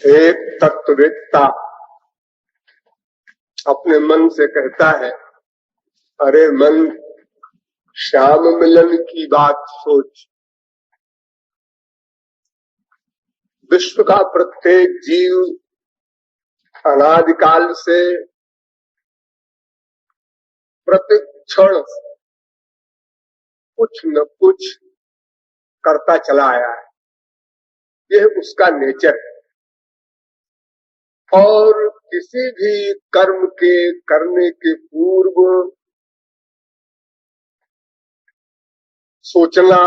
एक तत्ववेत्ता अपने मन से कहता है, अरे मन, श्याम मिलन की बात सोच। विश्व का प्रत्येक जीव अनादिकाल से प्रत्येक क्षण कुछ न कुछ करता चला आया है, यह उसका नेचर है। और किसी भी कर्म के करने के पूर्व सोचना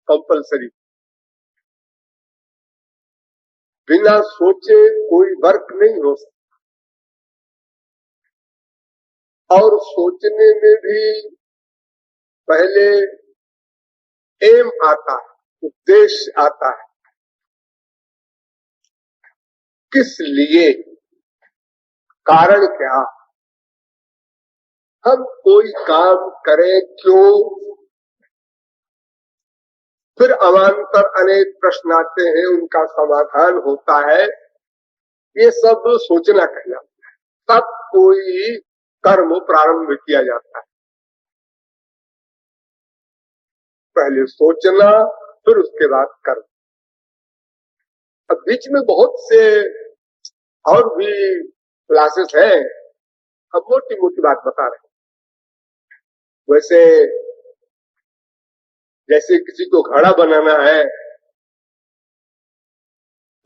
कंपलसरी। बिना सोचे कोई वर्क नहीं हो सकता, और सोचने में भी पहले एम आता है, उद्देश्य आता है। किस लिए, कारण क्या, हम कोई काम करें क्यों, फिर अवान्तर अनेक प्रश्न आते हैं, उनका समाधान होता है। ये सब सोचना कहलाता है। तब कोई कर्म प्रारंभ किया जाता है। पहले सोचना, फिर उसके बाद कर्म। अब बीच में बहुत से और भी क्लासेस हैं, अब मोटी मोटी बात बता रहे हैं। वैसे जैसे किसी को घड़ा बनाना है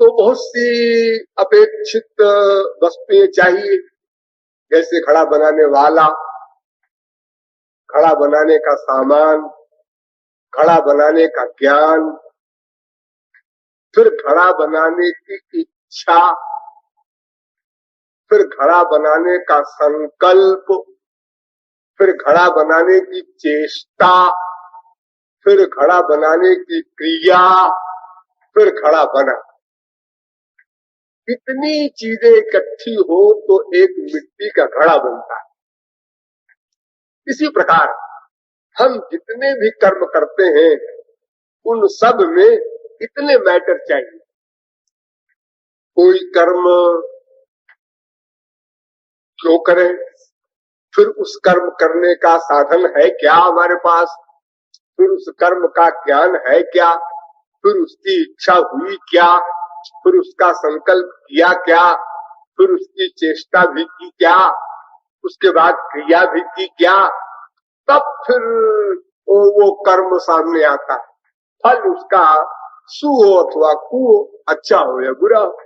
तो बहुत सी अपेक्षित वस्तुएं चाहिए, जैसे घड़ा बनाने वाला, घड़ा बनाने का सामान, घड़ा बनाने का ज्ञान, फिर घड़ा बनाने की इच्छा, फिर घड़ा बनाने का संकल्प, फिर घड़ा बनाने की चेष्टा, फिर घड़ा बनाने की क्रिया, फिर घड़ा बना। इतनी चीजें इकट्ठी हो तो एक मिट्टी का घड़ा बनता है। इसी प्रकार हम जितने भी कर्म करते हैं उन सब में इतने मैटर चाहिए। कोई कर्म क्यों करें, फिर उस कर्म करने का साधन है क्या हमारे पास, फिर उस कर्म का ज्ञान है क्या, फिर उसकी इच्छा हुई क्या, फिर उसका संकल्प किया क्या, फिर उसकी चेष्टा भी की क्या, उसके बाद क्रिया भी की क्या, तब फिर वो कर्म सामने आता है। फल उसका सु हो अथवा कु हो, अच्छा हो या बुरा हो।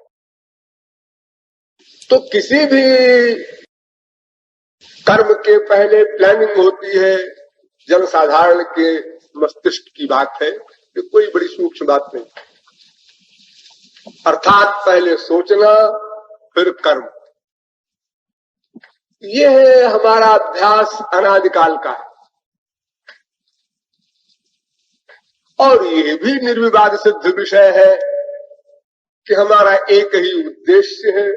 तो किसी भी कर्म के पहले प्लानिंग होती है। जनसाधारण के मस्तिष्क की बात है, ये कोई बड़ी सूक्ष्म बात नहीं। अर्थात पहले सोचना, फिर कर्म। ये है हमारा अभ्यास अनादिकाल का है। और ये भी निर्विवाद सिद्ध विषय है कि हमारा एक ही उद्देश्य है,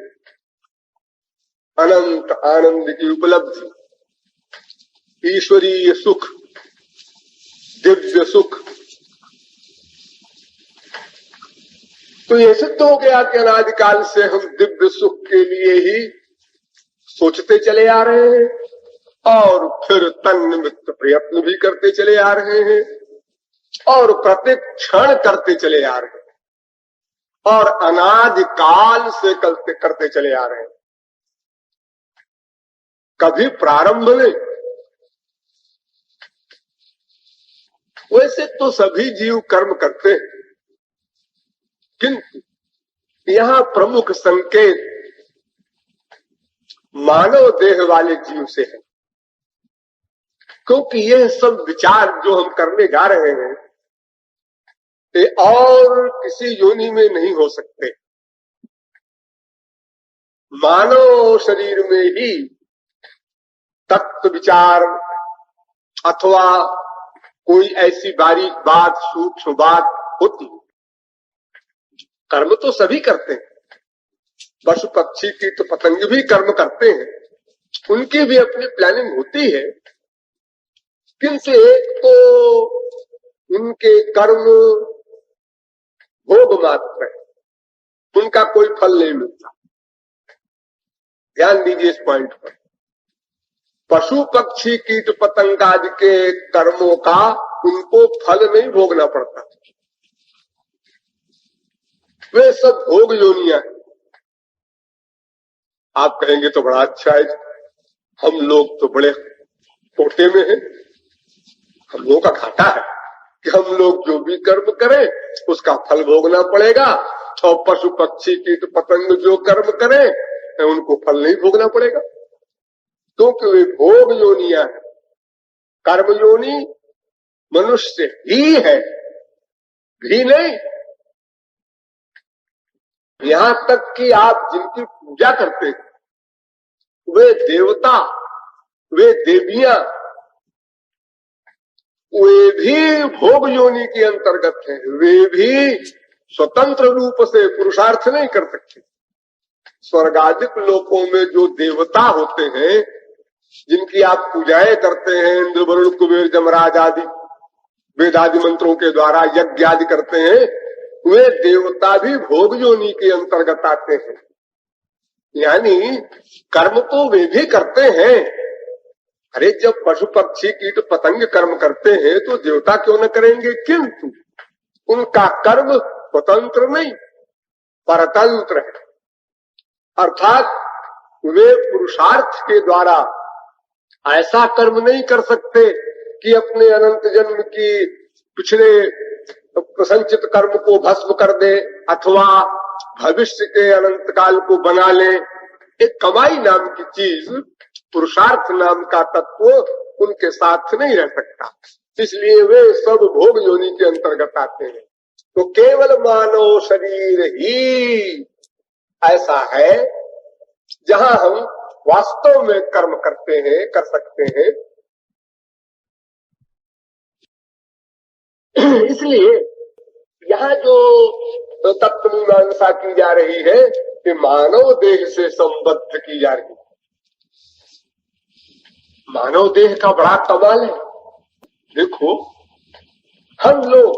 अनंत आनंद की उपलब्धि, ईश्वरीय सुख, दिव्य सुख। तो ये सिद्ध हो गया कि अनादिकाल से हम दिव्य सुख के लिए ही सोचते चले आ रहे हैं और फिर तन्निमित्त प्रयत्न भी करते चले आ रहे हैं और प्रत्येक क्षण करते चले आ रहे हैं और अनादिकाल से करते चले आ रहे हैं। कभी प्रारंभ नहीं। वैसे तो सभी जीव कर्म करते हैं, किंतु यहां प्रमुख संकेत मानव देह वाले जीव से है, क्योंकि यह सब विचार जो हम करने जा रहे हैं ये और किसी योनि में नहीं हो सकते। मानव शरीर में ही तत्व विचार अथवा कोई ऐसी बारीक बात, सूक्ष्म बात होती। कर्म तो सभी करते हैं, पशु पक्षी की तो पतंग भी कर्म करते हैं, उनकी भी अपनी प्लानिंग होती है, किंतु एक तो उनके कर्म भोग मात्र है, उनका कोई फल नहीं मिलता। ध्यान दीजिए इस पॉइंट पर। पशु पक्षी कीट पतंग आदि के कर्मों का उनको फल नहीं भोगना पड़ता, वे सब भोग योनियां हैं। आप कहेंगे तो बड़ा अच्छा है, हम लोग तो बड़े कोटे में हैं, हम लोगों का घाटा है कि हम लोग जो भी कर्म करें उसका फल भोगना पड़ेगा, और पशु पक्षी कीट पतंग जो कर्म करें उनको फल नहीं भोगना पड़ेगा, क्योंकि वे भोग योनियां हैं। कर्म योनि मनुष्य ही है, भी नहीं। यहां तक कि आप जिनकी पूजा करते हैं वे देवता, वे देवियां, वे भी भोग योनि के अंतर्गत हैं, वे भी स्वतंत्र रूप से पुरुषार्थ नहीं कर सकते। स्वर्गादिक लोकों में जो देवता होते हैं जिनकी आप पूजाएं करते हैं, इंद्र वरुण कुबेर जमराज आदि वेदादि मंत्रों के द्वारा यज्ञ आदि करते हैं, वे देवता भी भोग योनि के अंतर्गत आते हैं। यानी कर्म तो वे भी करते हैं। अरे जब पशु पक्षी कीट पतंग कर्म करते हैं तो देवता क्यों न करेंगे, किंतु उनका कर्म स्वतंत्र नहीं, परतंत्र है। अर्थात वे पुरुषार्थ के द्वारा ऐसा कर्म नहीं कर सकते कि अपने अनंत जन्म की पिछले संचित कर्म को भस्म कर दे अथवा भविष्य के अनंत काल को बना ले। एक कमाई नाम की चीज, पुरुषार्थ नाम का तत्व उनके साथ नहीं रह सकता, इसलिए वे सब भोग योनि के अंतर्गत आते हैं। तो केवल मानव शरीर ही ऐसा है जहां हम वास्तव में कर्म करते हैं, कर सकते हैं। इसलिए यहाँ जो तत्व मीमांसा की जा रही है कि मानव देह से संबद्ध की जा रही है। मानव देह का बड़ा कमाल है। देखो हम लोग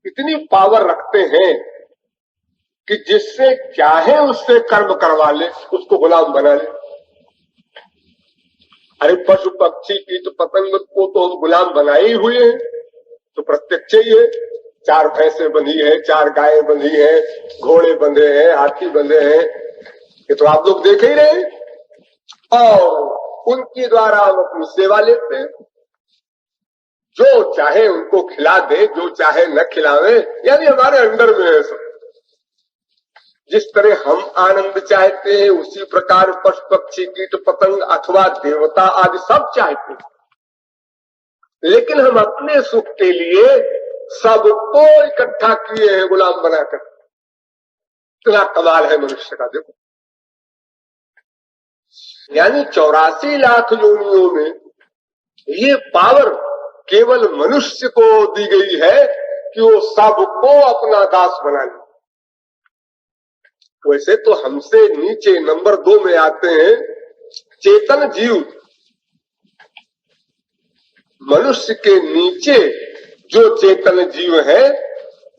इतनी पावर रखते हैं कि जिससे चाहे उससे कर्म करवा ले, उसको गुलाम बना ले। अरे पशु पक्षी कीट पतंग को तो हम गुलाम बनाए ही हुए हैं, तो प्रत्यक्ष ही है। 4 भैंसे बंधी है, 4 गायें बंधी है, घोड़े बंधे हैं, हाथी बंधे हैं, ये तो आप लोग देख ही रहे हैं। और उनके द्वारा हम अपनी सेवा लेते हैं। जो चाहे उनको खिला दे, जो चाहे न खिलावे, यानी हमारे अंडर में है सब। जिस तरह हम आनंद चाहते हैं उसी प्रकार पशु पक्षी कीट पतंग अथवा देवता आदि सब चाहते हैं, लेकिन हम अपने सुख के लिए सबको इकट्ठा किए हैं गुलाम बनाकर। इतना कमाल है मनुष्य का। देखो यानी 84 लाख योनियों में ये पावर केवल मनुष्य को दी गई है कि वो सबको अपना दास बना ले। वैसे तो हमसे नीचे नंबर 2 में आते हैं चेतन जीव। मनुष्य के नीचे जो चेतन जीव है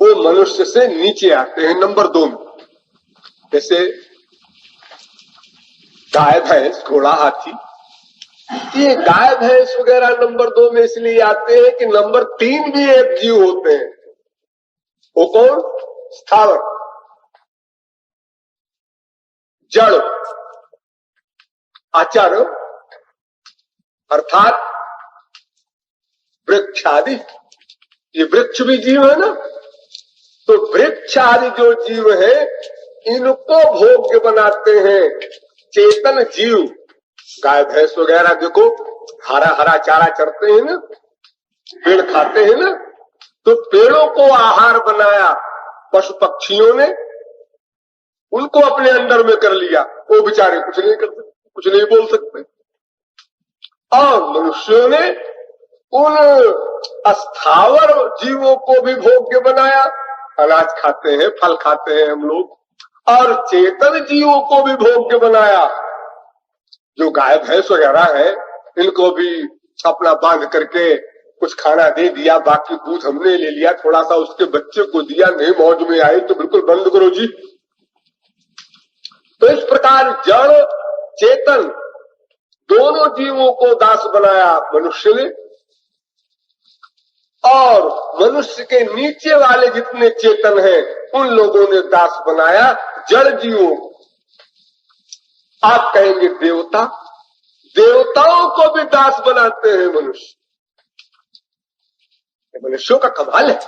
वो मनुष्य से नीचे आते हैं नंबर 2 में। जैसे गाय भैंस घोड़ा हाथी, ये गाय भैंस वगैरह नंबर 2 में इसलिए आते हैं कि नंबर 3 भी एक जीव होते हैं। वो कौन? स्थावर, जड़, अचर, अर्थात वृक्ष आदि। ये वृक्ष भी जीव है ना, तो वृक्ष आदि जो जीव है इनको भोग्य बनाते हैं चेतन जीव, गाय भैंस वगैरह देखो हरा हरा चारा चरते हैं ना, पेड़ खाते हैं ना, तो पेड़ों को आहार बनाया पशु पक्षियों ने, उनको अपने अंदर में कर लिया, वो बेचारे कुछ नहीं कर सकते, कुछ नहीं बोल सकते। और मनुष्यों ने उन अस्थावर जीवों को भी भोग्य बनाया, अनाज खाते हैं, फल खाते हैं हम लोग, और चेतन जीवों को भी भोग्य बनाया। जो गाय भैंस वगैरह है, इनको भी अपना बांध करके कुछ खाना दे दिया, बाकी दूध हमने ले लिया, थोड़ा सा उसके बच्चे को दिया, नहीं मौज में आई तो बिल्कुल बंद करो जी। तो इस प्रकार जड़ चेतन दोनों जीवों को दास बनाया मनुष्य ने, और मनुष्य के नीचे वाले जितने चेतन हैं उन लोगों ने दास बनाया जड़ जीवों। आप कहेंगे देवता, देवताओं को भी दास बनाते हैं मनुष्य। मनुष्यों का कमाल है,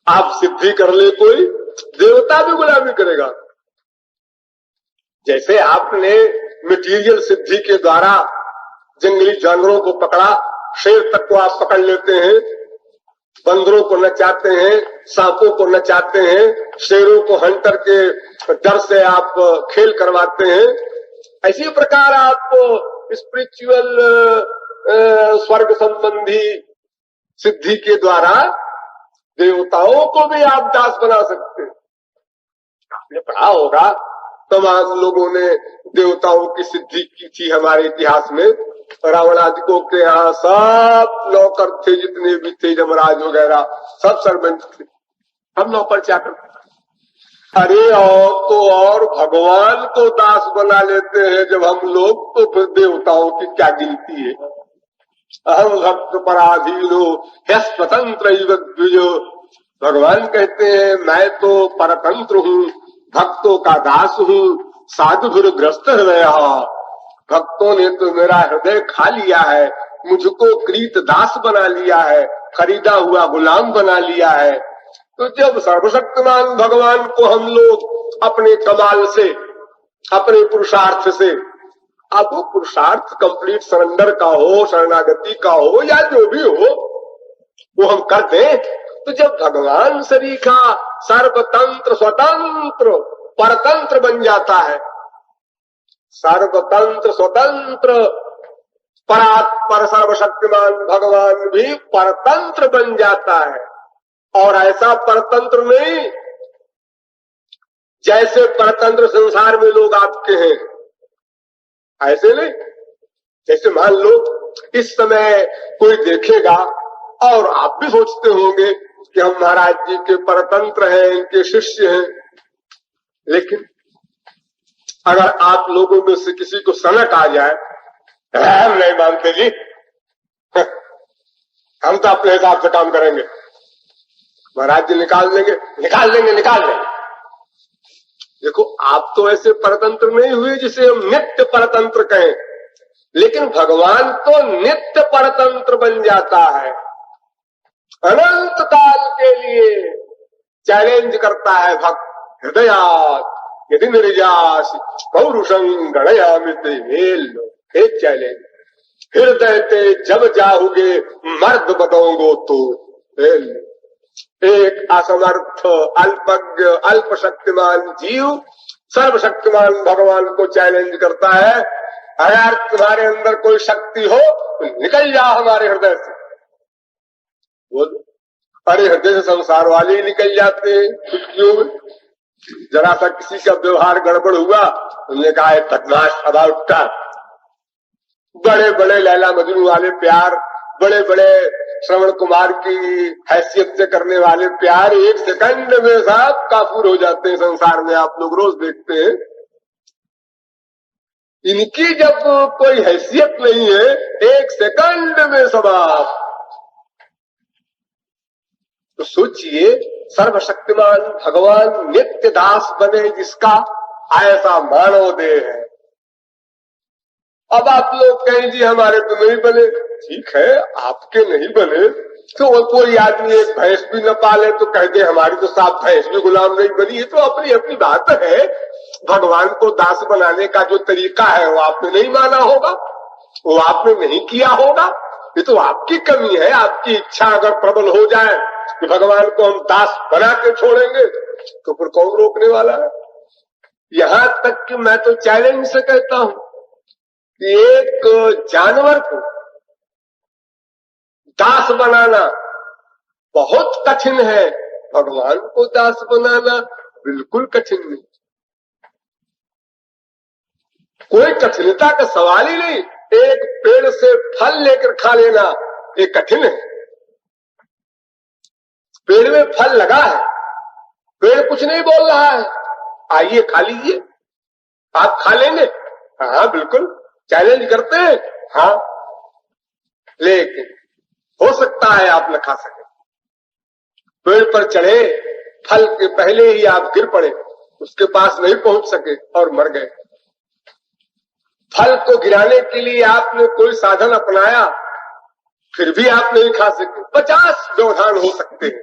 आप सिद्धि कर ले कोई, देवता भी गुलामी करेगा। जैसे आपने मटेरियल सिद्धि के द्वारा जंगली जानवरों को पकड़ा, शेर तक को आप पकड़ लेते हैं, बंदरों को नचाते हैं, सांपों को नचाते हैं, शेरों को हंटर के डर से आप खेल करवाते हैं। इसी प्रकार आप स्पिरिचुअल स्वर्ग संबंधी सिद्धि के द्वारा देवताओं को भी आप दास बना सकते हैं। आपने पढ़ा होगा तमाम लोगों ने देवताओं की सिद्धि की थी हमारे इतिहास में। रावण आदि को के यहाँ सब नौकर थे, जितने भी थे, जमराज वगैरह सब सर्वेंट थे, हम नौकर चाकर थे। अरे और तो और भगवान को दास बना लेते हैं जब हम लोग, तो फिर देवताओं की क्या गिनती है। अहम भक्त पराधीनो स्वतंत्र द्विजो, भगवान कहते हैं मैं तो परतंत्र हूँ, भक्तों का दास हूँ, साधु ग्रस्त हृदय, भक्तों ने तो मेरा हृदय खा लिया है, मुझको कृत दास बना लिया है, खरीदा हुआ गुलाम बना लिया है। तो जब सर्वशक्तिमान भगवान को हम लोग अपने कमाल से, अपने पुरुषार्थ से, अब वो पुरुषार्थ कंप्लीट सरेंडर का हो, शरणागति का हो, या जो भी हो, वो हम कर दें, तो जब भगवान सरीखा सर्वतंत्र स्वतंत्र परतंत्र बन जाता है, सर्वतंत्र स्वतंत्र परात्पर सर्वशक्तिमान भगवान भी परतंत्र बन जाता है। और ऐसा परतंत्र नहीं जैसे परतंत्र संसार में लोग आपके हैं, ऐसे नहीं। जैसे मान लो इस समय कोई देखेगा और आप भी सोचते होंगे कि हम महाराज जी के परतंत्र हैं, इनके शिष्य हैं, लेकिन अगर आप लोगों में से किसी को सनक आ जाए, हम नहीं मानते जी, हम तो अपने हिसाब से काम करेंगे, महाराज जी निकाल देंगे, निकाल देंगे, निकाल देंगे। देखो आप तो ऐसे परतंत्र नहीं हुए जिसे हम नित्य परतंत्र कहें, लेकिन भगवान तो नित्य परतंत्र बन जाता है। अनंत काल के लिए चैलेंज करता है भक्त, हृदयात् यदि निर्यास पौरुषं गणयामिते वेल, एक चैलेंज, हृदय ते जब जाओगे मर्द बदोगो तो वेल। एक असमर्थ अल्पज्ञ अल्प शक्तिमान जीव सर्वशक्तिमान भगवान को चैलेंज करता है, अगर तुम्हारे अंदर कोई शक्ति हो तो निकल जा हमारे हृदय से। बोलो, अरे हृदय से संसार वाले ही निकल जाते हैं चुटकियों में। जरा सा किसी का व्यवहार गड़बड़ हुआ, उन्होंने कहा बदमाश अबाउट का, बड़े बड़े लैला मजनू वाले प्यार, बड़े बड़े श्रवण कुमार की हैसियत से करने वाले प्यार एक सेकंड में साहब काफूर हो जाते हैं संसार में, आप लोग रोज देखते हैं। इनकी जब कोई हैसियत नहीं है, एक सेकंड में समाप्त। तो सोचिए सर्वशक्तिमान भगवान नित्य दास बने जिसका, ऐसा मानव देह है। अब आप लोग कहें जी हमारे तो नहीं बने, ठीक है आपके नहीं बने, तो कोई आदमी एक भैंस भी न पाले तो कह दे हमारी तो साफ भैंस भी गुलाम नहीं बनी, है तो अपनी अपनी बात है। भगवान को दास बनाने का जो तरीका है वो आपने नहीं माना होगा, वो आपने नहीं किया होगा। ये तो आपकी कमी है। आपकी इच्छा अगर प्रबल हो जाए कि भगवान को हम दास बना के छोड़ेंगे तो फिर कौन रोकने वाला है। यहां तक कि मैं तो चैलेंज से कहता हूं कि एक जानवर को दास बनाना बहुत कठिन है, भगवान को दास बनाना बिल्कुल कठिन नहीं। कोई कठिनता का सवाल ही नहीं। एक पेड़ से फल लेकर खा लेना ये कठिन है। पेड़ में फल लगा है, पेड़ कुछ नहीं बोल रहा है, आइए खा लीजिए। आप खा लेंगे? हाँ बिल्कुल, चैलेंज करते हैं। हाँ, लेकिन हो सकता है आप न खा सके। पेड़ पर चढ़े, फल के पहले ही आप गिर पड़े, उसके पास नहीं पहुंच सके और मर गए। फल को गिराने के लिए आपने कोई साधन अपनाया, फिर भी आप नहीं खा सके। 50 व्यवधान हो सकते हैं।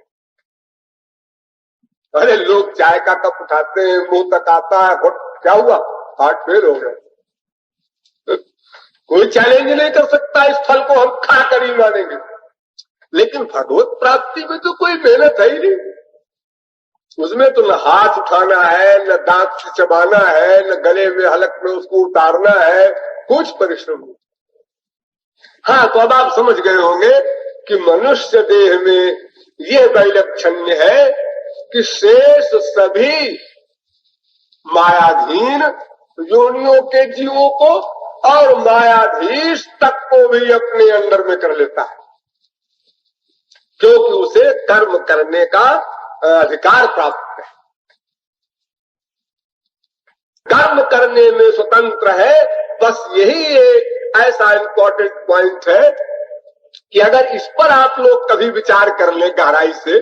अरे लोग चाय का कप उठाते हैं, मुंह तक आता है, क्या हुआ? हार्ट फेल हो गया। कोई चैलेंज नहीं कर सकता, इस फल को हम खा कर ही मानेंगे। लेकिन भगवत प्राप्ति में तो कोई मेहनत है ही नहीं। उसमें तो न हाथ उठाना है, न दांत से चबाना है, न गले में हलक में उसको उतारना है, कुछ परिश्रम नहीं। हाँ, तो अब आप समझ गए होंगे कि मनुष्य देह में यह वैलक्षण्य है कि शेष सभी मायाधीन योनियों के जीवों को और मायाधीश तक को भी अपने अंडर में कर लेता है, क्योंकि उसे कर्म करने का अधिकार प्राप्त है। कर्म करने में स्वतंत्र है। बस यही एक ऐसा इंपॉर्टेंट पॉइंट है कि अगर इस पर आप लोग कभी विचार कर लें गहराई से,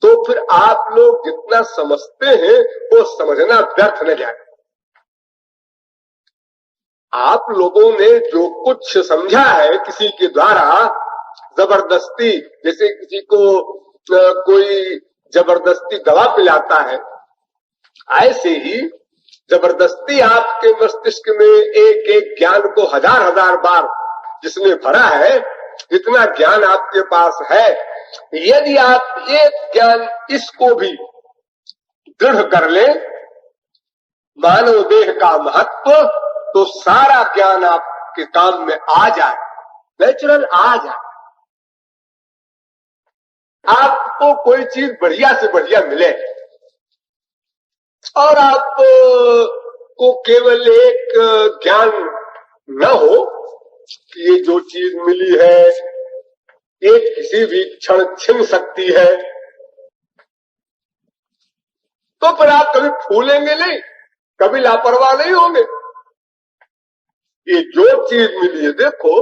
तो फिर आप लोग जितना समझते हैं वो समझना व्यर्थ न जाए। आप लोगों ने जो कुछ समझा है किसी के द्वारा जबरदस्ती, जैसे किसी को कोई जबरदस्ती दवा पिलाता है, ऐसे ही जबरदस्ती आपके मस्तिष्क में एक एक ज्ञान को हजार हजार बार जिसने भरा है, जितना ज्ञान आपके पास है, यदि आप एक ज्ञान इसको भी दृढ़ कर ले, मानव देह का महत्व, तो सारा ज्ञान आपके काम में आ जाए, नेचुरल आ जाए। आपको कोई चीज बढ़िया से बढ़िया मिले और आप को केवल एक ज्ञान न हो कि ये जो चीज मिली है ये किसी भी क्षण छिन सकती है, तो फिर आप कभी फूलेंगे नहीं, कभी लापरवाह नहीं होंगे। ये जो चीज मिली है, देखो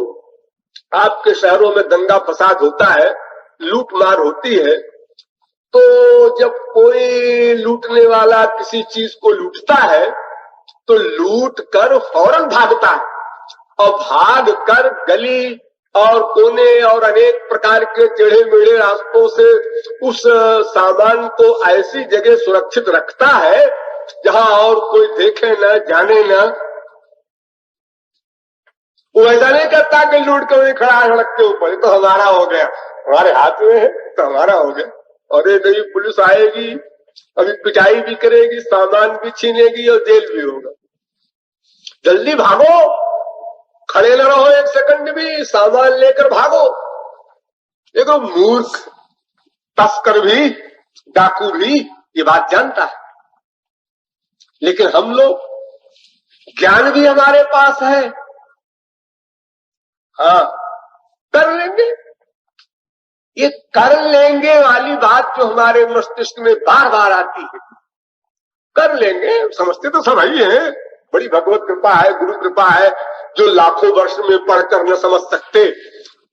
आपके शहरों में दंगा फसाद होता है, लूट मार होती है, तो जब कोई लूटने वाला किसी चीज को लूटता है तो लूट कर फौरन भागता है और भाग कर गली और कोने और अनेक प्रकार के टेढ़े मेढ़े रास्तों से उस सामान को ऐसी जगह सुरक्षित रखता है जहां और कोई देखे न जाने न। वो ऐसा नहीं करता कि लूट कर खड़ा सड़क के ऊपर, तो हमारा हो गया, हमारे हाथ में है तो हमारा हो गया। और ये नहीं, पुलिस आएगी, अभी पिटाई भी करेगी, सामान भी छीनेगी और जेल भी होगा। जल्दी भागो, खड़े न रहो एक सेकंड भी, सामान लेकर भागो। देखो मूर्ख तस्कर भी, डाकू भी ये बात जानता है, लेकिन हम लोग ज्ञान भी हमारे पास है, हाँ कर लेंगे। ये कर लेंगे वाली बात जो हमारे मस्तिष्क में बार बार आती है, कर लेंगे, समझते तो सब ही है, बड़ी भगवत कृपा है, गुरु कृपा है। जो लाखों वर्ष में पढ़कर न समझ सकते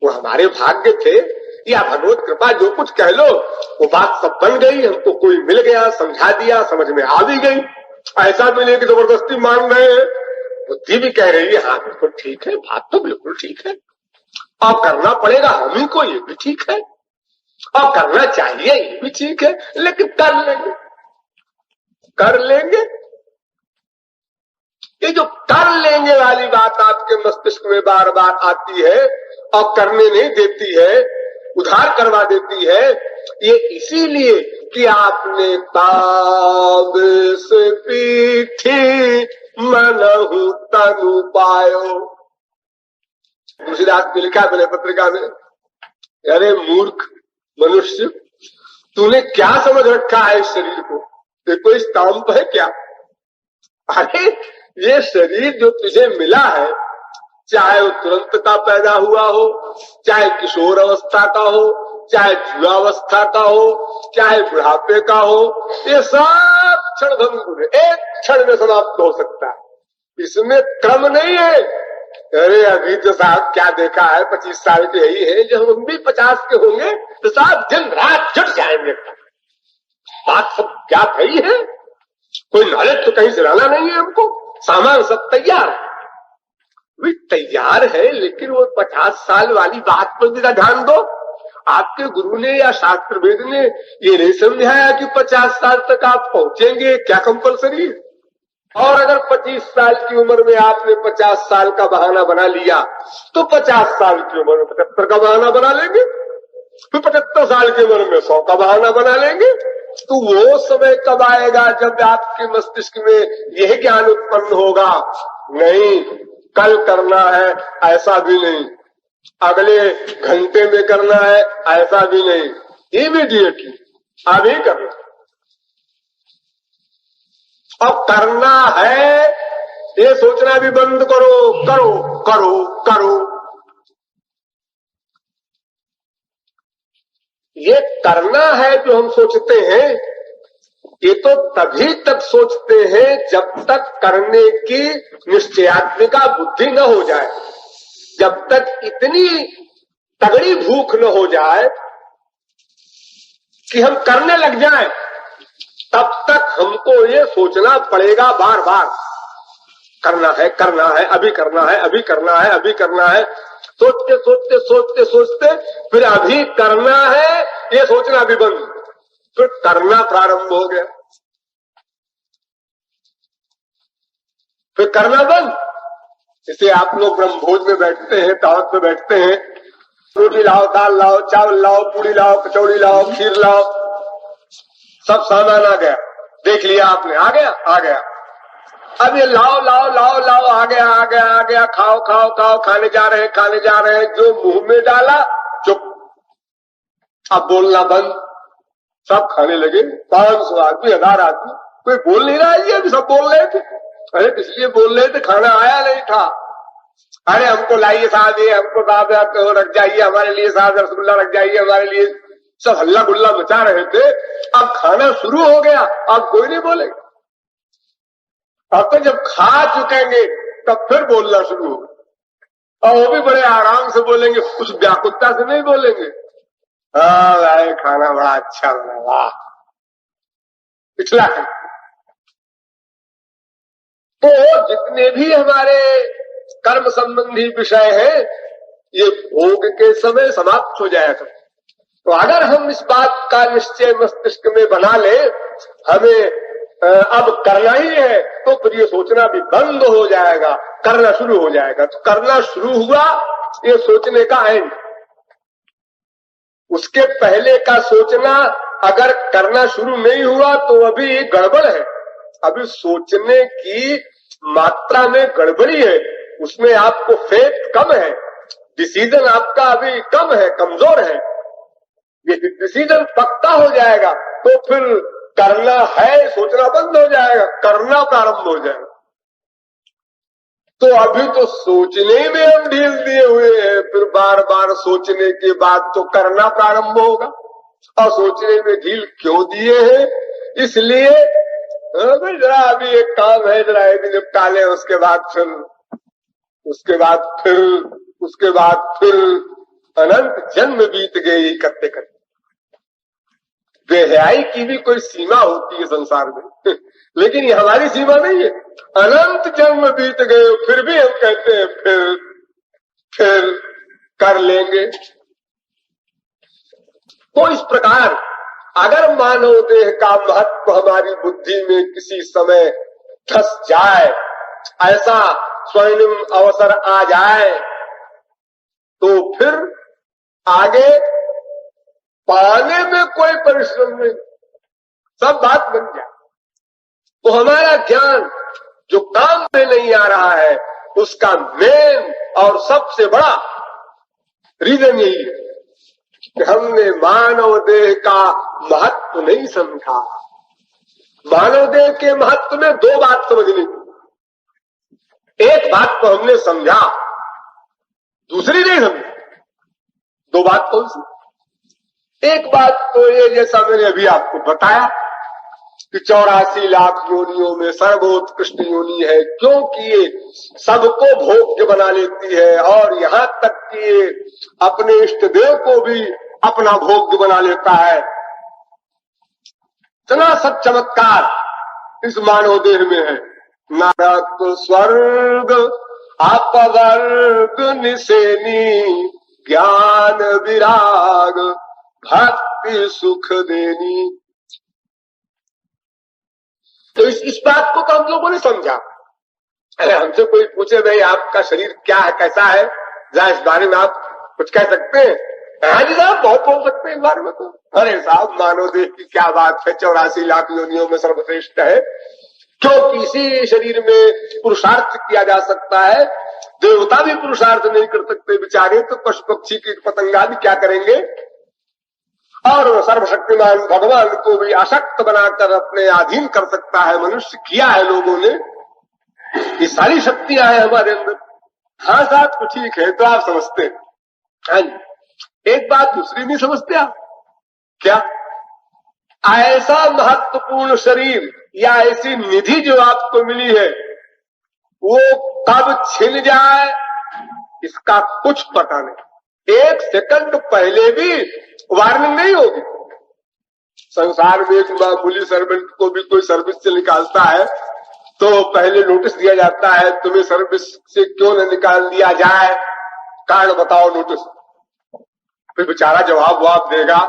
वो हमारे भाग्य थे, या भगवत कृपा जो कुछ कह लो, वो बात सब बन गई, हमको कोई मिल गया, समझा दिया, समझ में आ भी गई। ऐसा भी नहीं कि जबरदस्ती मान रहे हैं, बुद्धि भी कह रही है हाँ बिल्कुल ठीक है, बात तो बिल्कुल ठीक है, और करना पड़ेगा हम ही को, ये भी ठीक है, और करना चाहिए ये भी ठीक है, लेकिन कर लेंगे, कर लेंगे। ये जो कर लेंगे वाली बात आपके मस्तिष्क में बार बार आती है और करने नहीं देती है, उधार करवा देती है, ये इसीलिए कि आपने ताबिस पीठी मनहु तनु पायो। तुलसीदास ने लिखा मैंने पत्रिका में, अरे मूर्ख मनुष्य, तूने क्या समझ रखा है इस शरीर को? ये कोई स्टाम्प है क्या? अरे ये शरीर जो तुझे मिला है, चाहे वो तुरंत का पैदा हुआ हो, चाहे किशोर अवस्था का हो, चाहे युवावस्था का हो, चाहे बुढ़ापे का हो, ये सब क्षणभंगुर है, एक क्षण में समाप्त हो सकता है। इसमें क्रम नहीं है। अरे अभी तो साहब क्या देखा है, 25 साल के यही है, जब हम भी 50 के होंगे तो साहब दिन रात जुट जाएंगे। बात सब क्या गई है, कोई नॉलेज तो कहीं से लाना नहीं है हमको, सामान सब तैयार भी तैयार है, लेकिन वो 50 साल वाली बात पर भी ध्यान दो। आपके गुरु ने या शास्त्र वेद ने ये नहीं समझाया कि 50 साल तक आप पहुंचेंगे, क्या कंपलसरी? और अगर 25 साल की उम्र में आपने 50 साल का बहाना बना लिया तो 50 साल की उम्र में 75 का बहाना बना लेंगे, फिर 75 साल की उम्र में 100 का बहाना बना लेंगे। तो वो समय कब आएगा जब आपके मस्तिष्क में यह ज्ञान उत्पन्न होगा, नहीं कल करना है ऐसा भी नहीं, अगले घंटे में करना है ऐसा भी नहीं, इमीडिएटली अभी करना। अब करना है ये सोचना भी बंद करो, करो करो करो। ये करना है जो हम सोचते हैं, ये तो तभी तक सोचते हैं जब तक करने की निश्चयात्मिका बुद्धि न हो जाए, जब तक इतनी तगड़ी भूख न हो जाए कि हम करने लग जाएं, तब तक हमको ये सोचना पड़ेगा बार बार, करना है करना है, अभी करना है, अभी करना है, अभी करना है। सोचते सोचते सोचते सोचते फिर अभी करना है ये सोचना भी बंद, फिर करना प्रारंभ हो गया, फिर करना बंद। इसे आप लोग ब्रह्मभोज में बैठते हैं, दावत में बैठते हैं, रोटी लाओ, दाल लाओ, चावल लाओ, पूड़ी लाओ, कचौड़ी लाओ, खीर लाओ, सब सामान आ गया, देख लिया आपने, आ गया आ गया। अब ये लाओ लाओ लाओ लाओ, आ गया आ गया आ गया, खाओ खाओ खाओ, खाने जा रहे हैं खाने जा रहे हैं, जो मुंह में डाला चुप, अब बोलना बंद, सब खाने लगे। 500 आदमी, 1000 आदमी, कोई बोल नहीं रहा है, ये अभी सब बोल रहे थे। अरे इसलिए बोल रहे थे खाना आया नहीं था, अरे हमको लाइए साहब, ये हमको साहब रख जाइए, हमारे लिए साहब रसगुल्ला रख जाइए हमारे लिए, सब हल्ला गुल्ला मचा रहे थे। अब खाना शुरू हो गया, अब कोई नहीं बोलेगा। अब तो जब खा चुकेंगे तब फिर बोलना शुरू होगा, और वो भी बड़े आराम से बोलेंगे, कुछ व्याकुलता से नहीं बोलेंगे। हाँ भाई खाना बड़ा अच्छा बना, वाह पिछला है। तो जितने भी हमारे कर्म संबंधी विषय हैं, ये भोग के समय समाप्त हो जाएगा। तो अगर हम इस बात का निश्चय मस्तिष्क में बना ले, हमें अब करना ही है, तो फिर ये सोचना भी बंद हो जाएगा, करना शुरू हो जाएगा। तो करना शुरू हुआ, ये सोचने का एंड। उसके पहले का सोचना अगर करना शुरू नहीं हुआ तो अभी गड़बड़ है, अभी सोचने की मात्रा में गड़बड़ी है, उसमें आपको फेथ कम है, डिसीजन आपका अभी कम है, कमजोर है। ये डिसीजन पक्का हो जाएगा तो फिर करना है सोचना बंद हो जाएगा, करना प्रारंभ हो जाएगा। तो अभी तो सोचने में हम ढील दिए हुए हैं, फिर बार बार सोचने के बाद तो करना प्रारंभ होगा। और सोचने में ढील क्यों दिए हैं? इसलिए जरा अभी एक काम है, जरा ये भी निपटा लें, उसके बाद फिर अनंत जन्म बीत गए करते करते। बेहयाई की भी कोई सीमा होती है संसार में, लेकिन ये हमारी सीमा नहीं है। अनंत जन्म बीत गए फिर भी हम कहते हैं फिर कर लेंगे। तो इस प्रकार अगर मानव देह का महत्व हमारी बुद्धि में किसी समय धस जाए ऐसा स्वर्णिम अवसर आ जाए तो फिर आगे पाने में कोई परिश्रम नहीं, सब बात बन जाए। तो हमारा ज्ञान जो काम में नहीं आ रहा है उसका मेन और सबसे बड़ा रीजन यही है कि हमने मानव देह का महत्व नहीं समझा। मानव देह के महत्व में दो बात समझनी, एक बात तो हमने समझा, दूसरी नहीं समझी। दो बात कौन सी? एक बात तो ये, जैसा मैंने अभी आपको बताया कि 84 लाख योनियों में सर्वोत्कृष्ट योनि है, क्योंकि ये सबको भोग्य बना लेती है और यहां तक कि ये अपने इष्ट देव को भी अपना भोग्य बना लेता है। इतना सब चमत्कार इस मानव देह में है। नरक स्वर्ग अपवर्ग निसेनी, ज्ञान विराग भक्ति सुख देनी। तो इस बात को तो हम लोगों ने समझा। अरे हमसे कोई पूछे भाई आपका शरीर क्या है, कैसा है, जरा इस बारे में आप कुछ कह सकते हैं? हाँ जी साहब, बहुत बोल सकते हैं इस बारे में। तो अरे साहब, मानव देह की क्या बात है, 84 लाख योनियों में सर्वश्रेष्ठ है, क्योंकि इसी शरीर में पुरुषार्थ किया जा सकता है। देवता भी पुरुषार्थ नहीं कर सकते बेचारे, तो पशु पक्षी कीट पतंगा भी क्या करेंगे। और सर्वशक्तिमान भगवान को भी आसक्त बनाकर अपने अधीन कर सकता है मनुष्य, किया है लोगों ने। ये सारी शक्तियां हैं हमारे अंदर। हाँ साहब, कुछ ठीक है तो आप समझते हैं। हाँ, एक बात दूसरी नहीं समझते आप। क्या? ऐसा महत्वपूर्ण शरीर या ऐसी निधि जो आपको मिली है वो कब छिन जाए इसका कुछ पता नहीं। एक सेकंड पहले भी वार्निंग नहीं होगी। संसार में एक मामूली सर्वेंट को भी कोई सर्विस से निकालता है तो पहले नोटिस दिया जाता है, तुम्हें सर्विस से क्यों न निकाल दिया जाए, कारण बताओ नोटिस। फिर बेचारा जवाब देगा,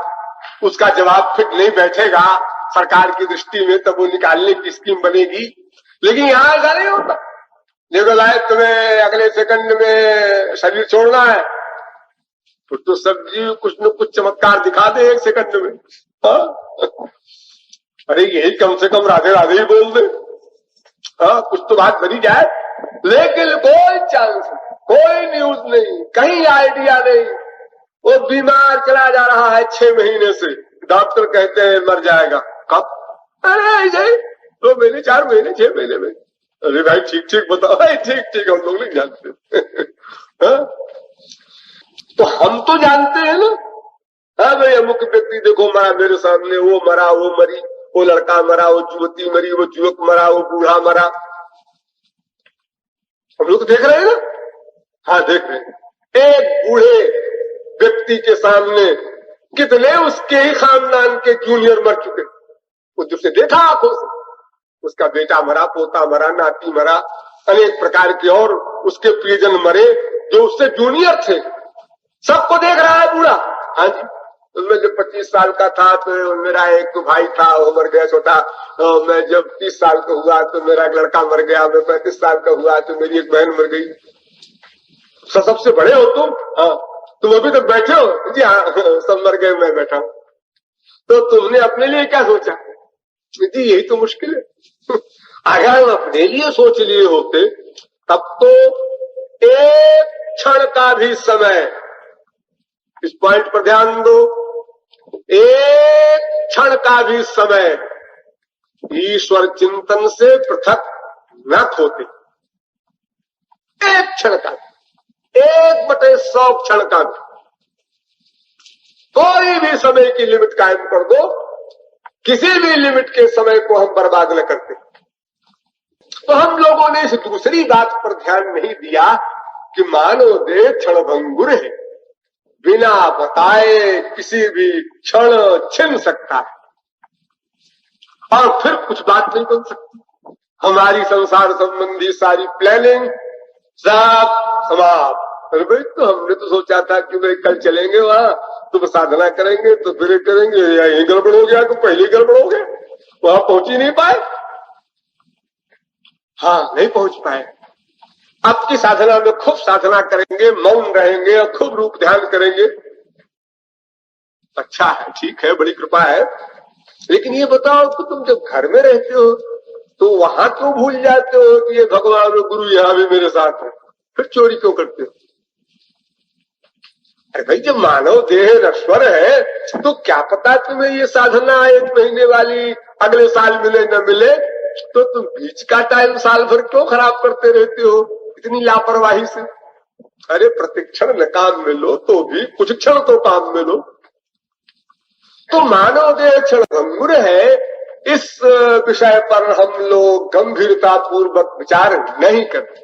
उसका जवाब फिट नहीं बैठेगा सरकार की दृष्टि में, तब वो निकालने की स्कीम बनेगी। लेकिन यहाँ ऐसा नहीं होता। देखो भाई, तुम्हें अगले सेकंड में शरीर छोड़ना है तो सब्जी कुछ न कुछ चमत्कार दिखा दे एक सेकंड में। हाँ? अरे यही कम से कम राधे राधे ही बोल दे, हाँ, कुछ तो बात बनी जाए। लेकिन कोई चांस, कोई न्यूज नहीं, कहीं आइडिया नहीं। वो बीमार चला जा रहा है 6 महीने से, डॉक्टर कहते हैं मर जाएगा। कब? अरे ऐसे 2 महीने, 4 महीने, 6 महीने में। अरे भाई ठीक ठीक बताओ। ठीक ठीक हम लोग नहीं जानते। तो हम तो जानते हैं ना। हाँ भाई, अमुक व्यक्ति देखो मरा मेरे सामने, वो मरा, वो मरी, वो लड़का मरा, वो युवती मरी, वो युवक मरा, वो बूढ़ा मरा। हम लोग तो देख रहे हैं ना। हाँ देख रहे हैं। एक बूढ़े व्यक्ति के सामने कितने उसके ही खानदान के जूनियर मर चुके, वो जिसने देखा आंखों से। उसका बेटा मरा, पोता मरा, नाती मरा, अनेक प्रकार के और उसके प्रियजन मरे जो उससे जूनियर थे। सबको देख रहा है बूढ़ा। हाँ जी, उसमें जब 25 साल का था तो मेरा एक भाई था, वो मर गया छोटा। मैं जब 30 साल का हुआ तो मेरा एक लड़का मर गया। मैं 35 साल का हुआ तो मेरी एक बहन मर गई। सबसे बड़े हो तुम। हाँ, तुम अभी तक बैठे हो? जी हाँ, सब मर गए, मैं बैठा हूं। तो तुमने अपने लिए क्या सोचा? जी यही तो मुश्किल है। अगर हम अपने लिए सोच लिए होते तब तो एक क्षण का भी समय, इस पॉइंट पर ध्यान दो, एक क्षण का भी समय ईश्वर चिंतन से पृथक न होते। एक क्षण का, 1/100 क्षण का भी, कोई भी समय की लिमिट कायम कर दो, किसी भी लिमिट के समय को हम बर्बाद न करते। तो हम लोगों ने इस दूसरी बात पर ध्यान नहीं दिया कि मानव देह क्षणभंगुर है, बिना बताए किसी भी क्षण छिन सकता है और फिर कुछ बात नहीं बन सकती। हमारी संसार संबंधी सारी प्लानिंग सब समाप्त। अरे भाई, तो हमने तो सोचा था कि भाई कल चलेंगे वहां, तो साधना करेंगे, तो फिर करेंगे, या यही गड़बड़ हो गया, तो पहले गड़बड़ हो गया, वहां पहुंच ही नहीं पाए। हाँ, नहीं पहुंच पाए। अब की साधना में खूब साधना करेंगे, मौन रहेंगे और खूब रूप ध्यान करेंगे। अच्छा है, ठीक है, बड़ी कृपा है। लेकिन ये बताओ कि तुम जब घर में रहते हो तो वहां क्यों भूल जाते हो कि ये भगवान और गुरु यहाँ भी मेरे साथ है? फिर चोरी क्यों करते हो? अरे भाई, जब मानव देह नश्वर है तो क्या पता तुम्हें ये साधना 1 महीने वाली अगले साल मिले न मिले, तो तुम बीच का टाइम साल भर क्यों खराब करते रहते हो इतनी लापरवाही से? अरे प्रतिक्षण न काम में लो तो भी कुछ क्षण तो काम में लो। तो मानव देह क्षणभंगुर है, इस विषय पर हम लोग गंभीरता पूर्वक विचार नहीं करते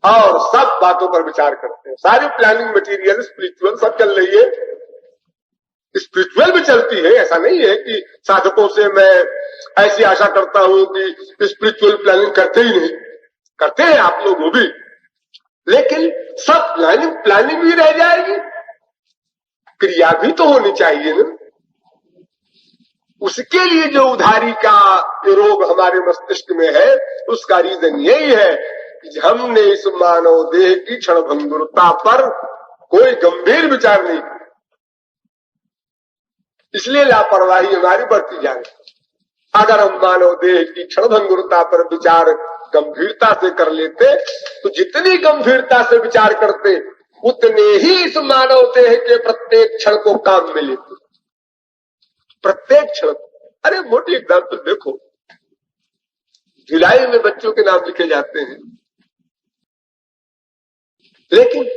और सब बातों पर विचार करते हैं। सारी प्लानिंग मटेरियल स्पिरिचुअल सब चल रही है, स्पिरिचुअल भी चलती है। ऐसा नहीं है कि साधकों से मैं ऐसी आशा करता हूं कि स्पिरिचुअल प्लानिंग करते ही नहीं, करते हैं आप लोग वो भी, लेकिन सब प्लानिंग भी रह जाएगी, क्रिया भी तो होनी चाहिए ना। उसके लिए जो उधारी का रोग हमारे मस्तिष्क में है, उसका रीजन यही है कि हमने इस मानव देह की क्षणभंगुरता पर कोई गंभीर विचार नहीं किया, इसलिए लापरवाही हमारी बढ़ती जा रही। अगर हम मानव देह की क्षणभंगुरता पर विचार गंभीरता से कर लेते तो जितनी गंभीरता से विचार करते उतने ही इस मानव देह के प्रत्येक क्षण को काम में लेते, प्रत्येक क्षण। अरे मोटी एग्जाम्पल देखो, जुलाई में बच्चों के नाम लिखे जाते हैं, लेकिन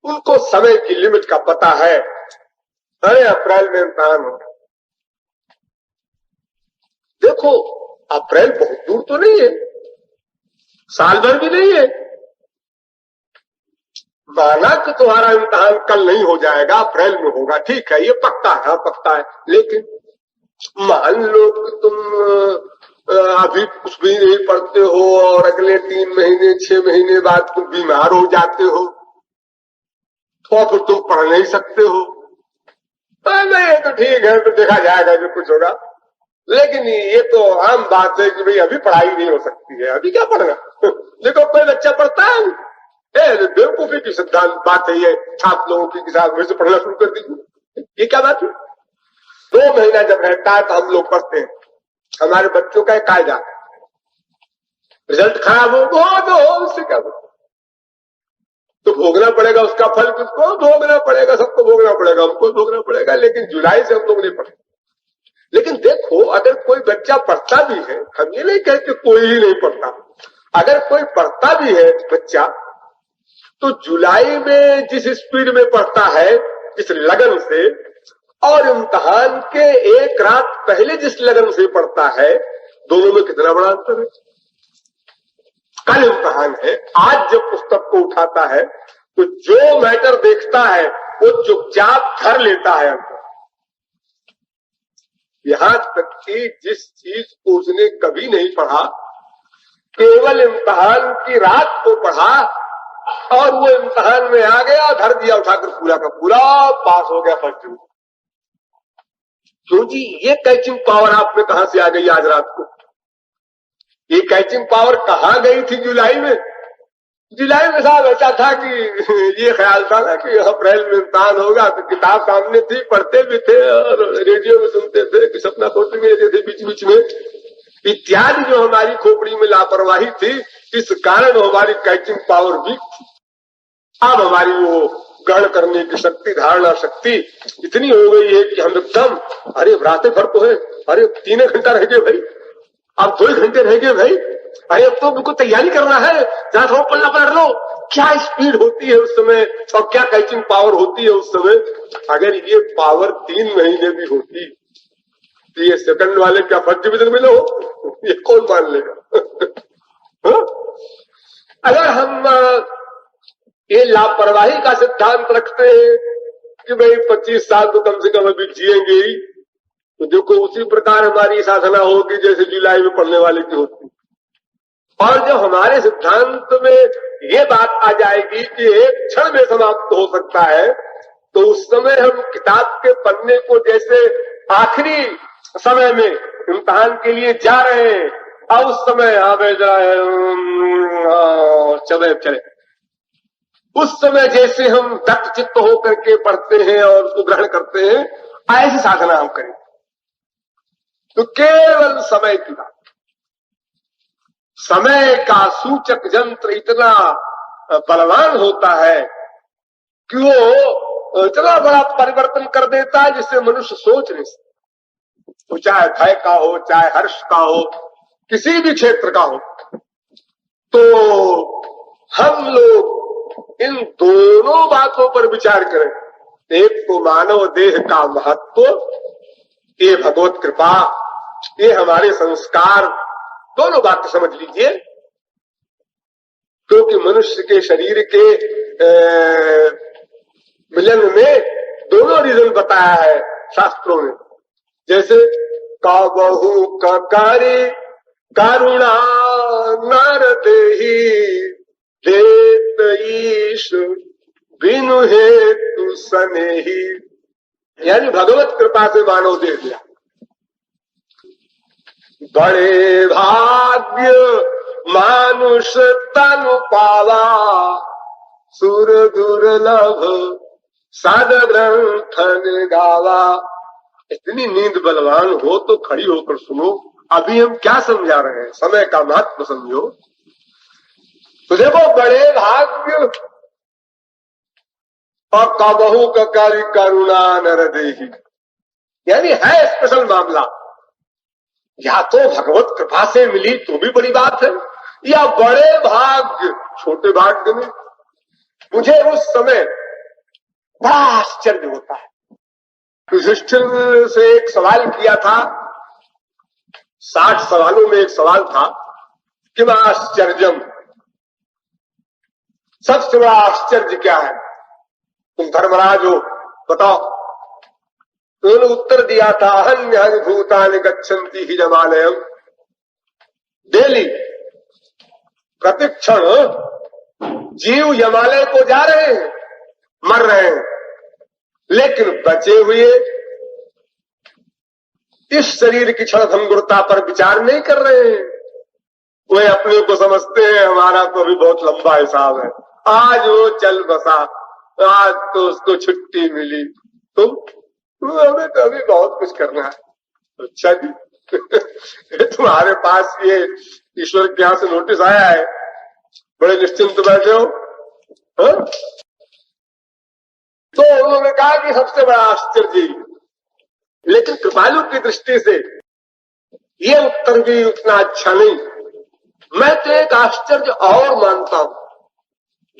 उनको समय की लिमिट का पता है। अरे अप्रैल में इम्तिहान हो, देखो अप्रैल बहुत दूर तो नहीं है, साल भर भी नहीं है। माना कि तुम्हारा इम्तिहान कल नहीं हो जाएगा, अप्रैल में होगा, ठीक है, ये पक्का है, पक्का है। लेकिन मान लो कि तुम अभी कुछ भी नहीं पढ़ते हो और अगले 3 महीने 6 महीने बाद तुम बीमार हो जाते हो, तो फिर तुम पढ़ नहीं सकते हो। नहीं तो ठीक है, तो देखा जाएगा जो कुछ होगा। लेकिन ये तो आम बात है कि भाई अभी पढ़ाई नहीं हो सकती है, अभी क्या पढ़ना। देखो कोई बच्चा पढ़ता है, बेवकूफी की सिद्धांत बात है ये, छात्र लोगों की किताब में से पढ़ना शुरू कर दीजिए, ये क्या बात है? 2 महीना जब रहता है तो हम लोग पढ़ते हैं। हमारे बच्चों का एक कायदा, रिजल्ट खराब हो तो उससे क्या हो, तो भोगना पड़ेगा उसका फल, किसको भोगना पड़ेगा? सबको भोगना पड़ेगा, हमको भोगना पड़ेगा। लेकिन जुलाई से हम लोग नहीं पढ़े। लेकिन देखो, अगर कोई बच्चा पढ़ता भी है, हम ये नहीं कहते कोई ही नहीं पढ़ता, अगर कोई पढ़ता भी है बच्चा, तो जुलाई में जिस स्पीड में पढ़ता है, जिस लगन से, और इम्तिहान के एक रात पहले जिस लगन से पढ़ता है, दोनों में कितना बड़ा अंतर है। कल इम्तिहान है, आज जब पुस्तक को उठाता है तो जो मैटर देखता है वो चुपचाप धर लेता है अंदर। यहां तक कि जिस चीज को उसने कभी नहीं पढ़ा, केवल इम्तिहान की रात को पढ़ा और वो इम्तिहान में आ गया, धर दिया उठाकर, पूरा का पूरा पास हो गया फर्स्ट डिवीजन। क्यों जी? ये कैचिंग पावर आप में कहां से आ गई आज रात को? ये कैचिंग पावर कहां गई थी जुलाई में? जुलाई में साहब ऐसा था कि ये ख्याल था ना कि अप्रैल में इम्तिहान होगा, तो किताब सामने थी, पढ़ते भी थे और रेडियो में सुनते थे कि सपना सोचते भी रहते थे बीच बीच में इत्यादि। जो हमारी खोपड़ी में लापरवाही थी, इस कारण हमारी कैचिंग पावर वीक थी। अब हमारी वो ग्रहण करने की शक्ति, धारणा शक्ति इतनी हो गई है कि हम एकदम, अरे रातें भर तो है, अरे 3 घंटा रह गए भाई, अब 2 घंटे रह गए भाई, अरे अब तो उनको तैयारी करना है, जरा थोड़ा पढ़ना पढ़ लो। क्या स्पीड होती है उस समय और क्या कैचिंग पावर होती है उस समय। अगर ये पावर 3 महीने भी होती तो ये सेकंड वाले क्या फर्स्ट डिवीजन मिले हो, ये कौन मान लेगा? अगर हम ये लापरवाही का सिद्धांत रखते हैं कि भाई 25 साल तो कम से कम अभी जिएंगे ही, तो देखो उसी प्रकार हमारी साधना होगी जैसे जुलाई में पढ़ने वाले की होती। और जब हमारे सिद्धांत में ये बात आ जाएगी कि एक क्षण में समाप्त हो सकता है, तो उस समय हम किताब के पन्ने को जैसे आखिरी समय में इम्तिहान के लिए जा रहे हैं अब उस समय आवे जाए चले उस समय जैसे हम दत्त चित्त होकर के पढ़ते हैं और उसको ग्रहण करते हैं, ऐसी साधना हम करें तो केवल समय की बात। समय का सूचक यंत्र इतना बलवान होता है कि वो इतना बड़ा परिवर्तन कर देता है जिससे मनुष्य सोच नहीं सकता। वो चाहे भय का हो, चाहे हर्ष का हो, किसी भी क्षेत्र का हो। तो हम लोग इन दोनों बातों पर विचार करें। एक तो मानव देह का महत्व, ये भगवत कृपा, ये हमारे संस्कार, दोनों बात समझ लीजिए। क्योंकि मनुष्य के शरीर के मिलन में दोनों रीजन बताया है शास्त्रों में। जैसे काबहु ककारी करुणा नर देहि देत ईश बिनु हेतु सनेही, यानी भगवत कृपा से मानव दे दिया। बड़े भाग्य मानुष तनु पावा सुर दुर्लभ सद ग्रंथन गावा। इतनी नींद बलवान हो तो खड़ी होकर सुनो। अभी हम क्या समझा रहे हैं, समय का महत्व समझो। तो देखो, बड़े भाग्य और काबहू ककारी करुणा नर देहि, यानी है स्पेशल मामला। या तो भगवत कृपा से मिली तो भी बड़ी बात है, या बड़े भाग्य छोटे भाग्य में। मुझे उस समय बड़ा आश्चर्य होता है। युधिष्ठिर से एक सवाल किया था, 60 सवालों में एक सवाल था कि मैं आश्चर्यम, सबसे बड़ा आश्चर्य क्या है, तुम धर्मराज हो, बताओ। तो उन्होंने उत्तर दिया था, अहन्य भूतानि गच्छन्ति हि यमालयम्। डेली प्रतिक्षण जीव यमालय को जा रहे हैं, मर रहे हैं, लेकिन बचे हुए इस शरीर की क्षणभंगुरता पर विचार नहीं कर रहे हैं। वे अपने को समझते हैं हमारा तो अभी बहुत लंबा हिसाब है, आज वो चल बसा, आज तो उसको छुट्टी मिली, हमें तो अभी बहुत कुछ करना है। अच्छा जी तुम्हारे पास ये ईश्वर के यहां से नोटिस आया है, बड़े निश्चिंत बैठे हो, हा? तो उन्होंने कहा कि सबसे बड़ा आश्चर्य, लेकिन कृपालु की दृष्टि से ये उत्तर भी उतना अच्छा नहीं। मैं तो एक आश्चर्य और मानता हूं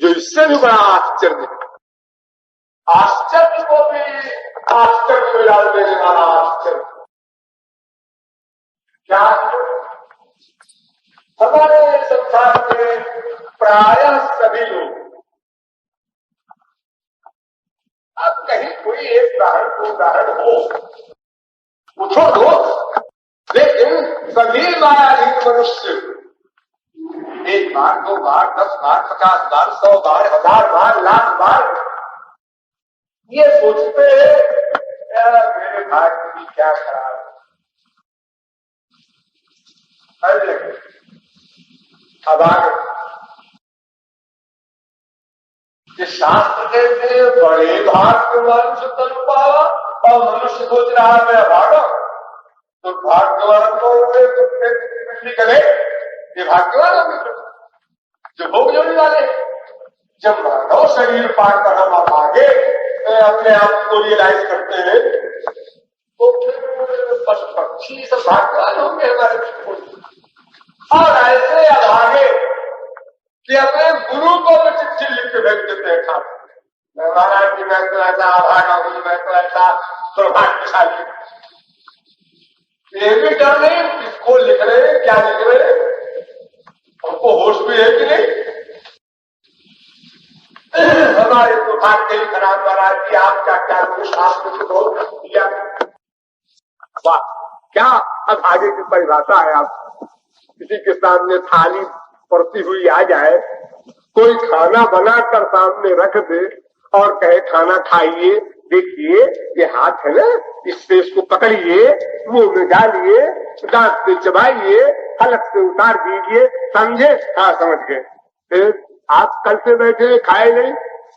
जो इससे भी बड़ा आश्चर्य है। आश्चर्य को भी आश्चर्य में डाल देने वाला आश्चर्य क्या है? हमारे संसार में प्रायः सभी लोग, अब कहीं कोई एक उदाहरण हो वो छोड़ दो, लेकिन सभी मायाधीन मनुष्य 1 बार 2 बार 10 बार 50 बार 100 बार 1000 बार लाख बार ये सोचते हैं मेरे भाग्य की क्या खराब है। अब आगे ये शास्त्र कहते हैं बड़े भाग्य मनुष्य तन पावा, और मनुष्य सोच रहा है मैं भागा, तो भाग्यवान को करे, ये भाग्यवान होंगे जो भोग जोड़ने वाले। जब मानव शरीर पाकर हम आप आगे अपने आप को रियलाइज करते हैं तो पशु पक्षी सब भाग्यवान होंगे हमारे। और ऐसे अभागे कि अपने गुरु को भी चिट्ठी लिख के भेज देते हैं खाते, महाराज जी मैं तो ऐसा अभागा हूं, मैं तो ऐसा सौभाग्यशाली। ये भी डर नहीं किसको लिख रहे हैं, क्या लिख रहे हैं, हमको होश भी है कि नहीं। हमारे तो भाग्य ही खराब महाराज जी, आपका क्या दोष, आपने तो दिया। वाह, क्या अब आगे की परिभाषा है। आप किसी के सामने थाली पड़ती हुई आ जाए, कोई खाना बनाकर सामने रख दे और कहे खाना खाइए, देखिए ये हाथ है ना, इससे इसको पकड़िए, मुंह में डालिए, दांत से चबाइए, हलक से उतार दीजिए, समझे? हाँ समझ गए। फिर आप कल से बैठे खाए नहीं?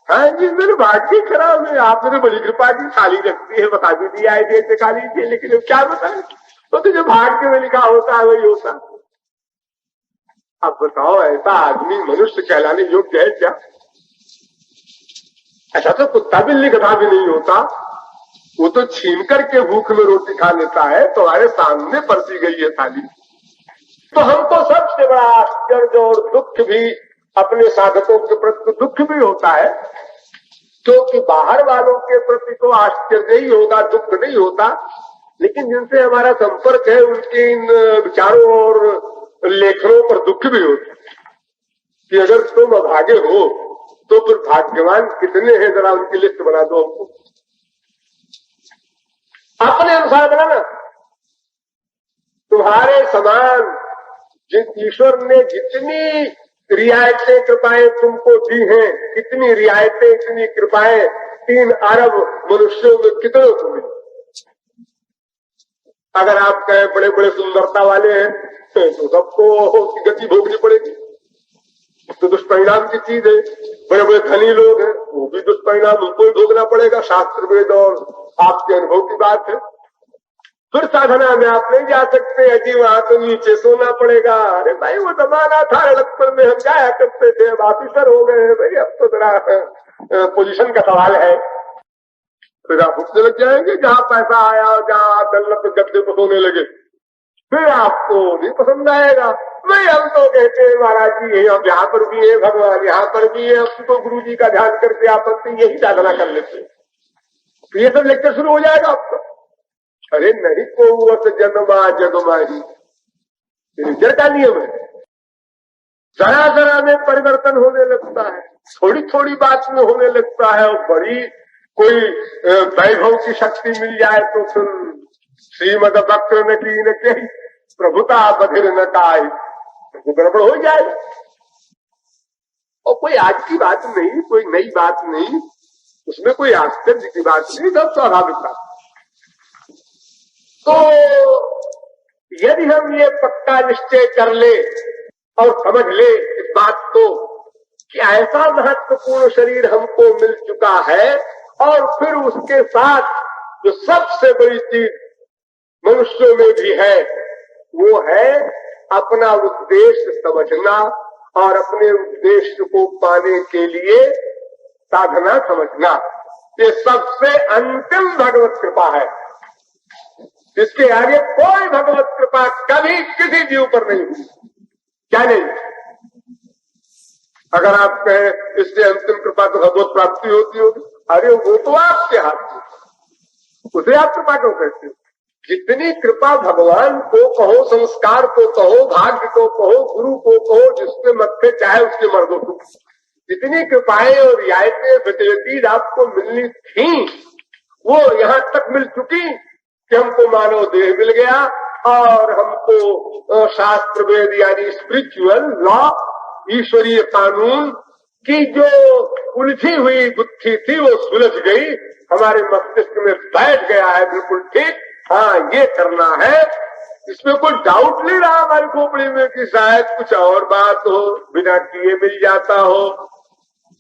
हाँ जी मेरे भाग्य खराब है, आपने तो बड़ी कृपा की, थाली रखती है, बता भी दिया है जैसे खा लीजिए, लेकिन क्या बताएं, तो जो भाग्य में लिखा होता है वही होता। अब बताओ ऐसा आदमी मनुष्य कहलाने योग्य है क्या? ऐसा तो कुत्ता बिल्ली गधा भी नहीं होता, वो तो छीन करके भूख में रोटी खा लेता है, तुम्हारे सामने परसी गई है थाली। तो हमको सबसे बड़ा आश्चर्य और दुख भी अपने साधकों के प्रति दुख भी होता है, क्योंकि बाहर वालों के प्रति तो आश्चर्य ही होगा, दुख नहीं होता, लेकिन जिनसे हमारा संपर्क है उनके इन विचारों और लेखनों पर दुख भी होता है कि अगर तुम अभागे हो तो फिर भाग्यवान कितने हैं, जरा उनकी लिस्ट बना दो हमको, अपने अनुसार बनाना। तुम्हारे समान जिस ईश्वर ने जितनी रियायतें कृपाएं तुमको दी हैं, कितनी रियायतें इतनी कृपाएं 3 अरब मनुष्यों में कितनों को मिली। अगर आप कहें बड़े बड़े सुंदरता वाले हैं तो सबको उसकी गति भोगनी पड़ेगी, तो दुष्परिणाम की चीज है। बड़े बड़े धनी लोग हैं, वो भी दुष्परिणाम उनको ही भोगना पड़ेगा, शास्त्र वेद और आपके अनुभव की बात है। फिर साधना में आप नहीं जा सकते, अजी वहां तो नीचे सोना पड़ेगा। अरे भाई वो जमाना था लड़कपन में हम जाया करते थे, अब ऑफिसर हो गए हैं भाई, अब तो जरा पोजीशन का सवाल है। फिर आप उठने लग जाएंगे, जहां पैसा आया जहां दल्लत गद्दे पर सोने लगे, फिर आपको नहीं पसंद आएगा। नहीं हम तो कहते हैं महाराज जी अब यहाँ पर भी है भगवान, यहाँ पर भी है, अब तो गुरु जी का ध्यान करके आप यही साधना कर लेते हैं। तो ये सब लेक्चर शुरू हो जाएगा आपका। अरे नहीं को जन्मा जगमाही रिजल्ट का नियम है, जरा जरा में परिवर्तन होने लगता है, थोड़ी थोड़ी बात में होने लगता है, और बड़ी कोई वैभव की शक्ति मिल जाए तो फिर श्रीमद वक्र न की न कही प्रभुता बधिर न काय, वो गड़बड़ हो जाएगा। और कोई आज की बात नहीं, कोई नई बात नहीं, उसमें कोई आश्चर्य की बात नहीं, सब स्वाभाविक बात। तो यदि हम ये पक्का निश्चय कर ले और समझ ले इस बात को कि ऐसा महत्वपूर्ण शरीर हमको मिल चुका है, और फिर उसके साथ जो सबसे बड़ी चीज मनुष्यों में भी है वो है अपना उद्देश्य समझना और अपने उद्देश्य को पाने के लिए साधना समझना, ये सबसे अंतिम भगवत कृपा है। इसके आगे कोई भगवत कृपा कभी किसी जीव पर नहीं हुई, क्या नहीं। अगर आप कहें इससे अंतिम कृपा तो भगवत प्राप्ति होती होगी, अरे वो तो आपके हाथ में, उसे आप कृपा क्यों कहते हो? जितनी कृपा भगवान को कहो, संस्कार को कहो, भाग्य को कहो, गुरु को कहो, जिसके मत्थे चाहे उसके मर्दों को, जितनी कृपाएं और रियायतें फैसिलिटीज आपको मिलनी थी वो यहाँ तक मिल चुकी कि हमको मानव देह मिल गया और हमको शास्त्र वेद यानी स्पिरिचुअल लॉ, ईश्वरीय कानून की जो उलझी हुई गुत्थी थी वो सुलझ गई, हमारे मस्तिष्क में बैठ गया है बिल्कुल ठीक। हाँ ये करना है, इसमें कोई डाउट नहीं रहा हमारी खोपड़ी में कि शायद कुछ और बात हो, बिना किए मिल जाता हो।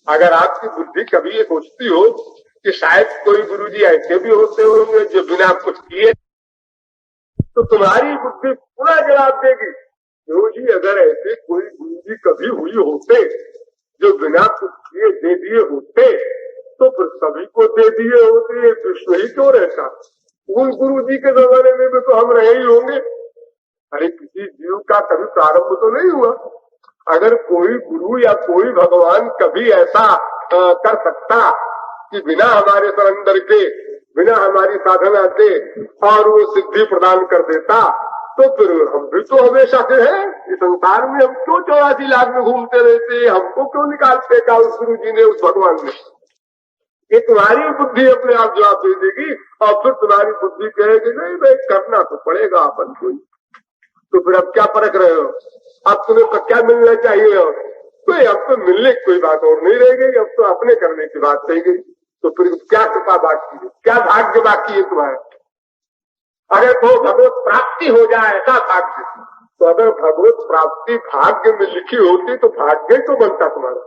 अगर आपकी बुद्धि कभी ये सोचती हो कि शायद कोई गुरुजी ऐसे भी होते होंगे जो बिना कुछ किए, तो तुम्हारी बुद्धि पूरा जवाब देगी, गुरुजी अगर ऐसे कोई गुरुजी कभी हुई होते जो बिना कुछ किए दे दिए होते तो फिर सभी को दे दिए होते, विश्व ही क्यों रहता। उन गुरुजी के जमाने में भी तो हम रहे ही होंगे। अरे किसी जीव का कभी प्रारंभ तो नहीं हुआ। अगर कोई गुरु या कोई भगवान कभी ऐसा कर सकता कि बिना हमारे सरेंडर के, बिना हमारी साधना के और वो सिद्धि प्रदान कर देता, तो फिर हम भी तो हमेशा से हैं इस संसार में। हम क्यों 84 लाख में घूमते रहते, हमको क्यों निकाल फेंका उस गुरु जी ने, उस भगवान ने। ये तुम्हारी बुद्धि अपने आप जवाब दे देगी और फिर तुम्हारी बुद्धि कहेगी नहीं भाई करना तो पड़ेगा अपन को। तो फिर अब क्या परख रहे हो, अब तुम्हें क्या मिलना चाहिए, और तो अब तो मिलने की कोई बात और नहीं रह गई, अब तो अपने करने की बात रह गई। तो फिर क्या कृपा बाकी है, क्या भाग्य बाकी है तुम्हारा? अगर तो भगवत प्राप्ति हो जाए ऐसा भाग्य, तो अगर भगवत प्राप्ति भाग्य में लिखी होती तो भाग्य तो बनता तुम्हारा।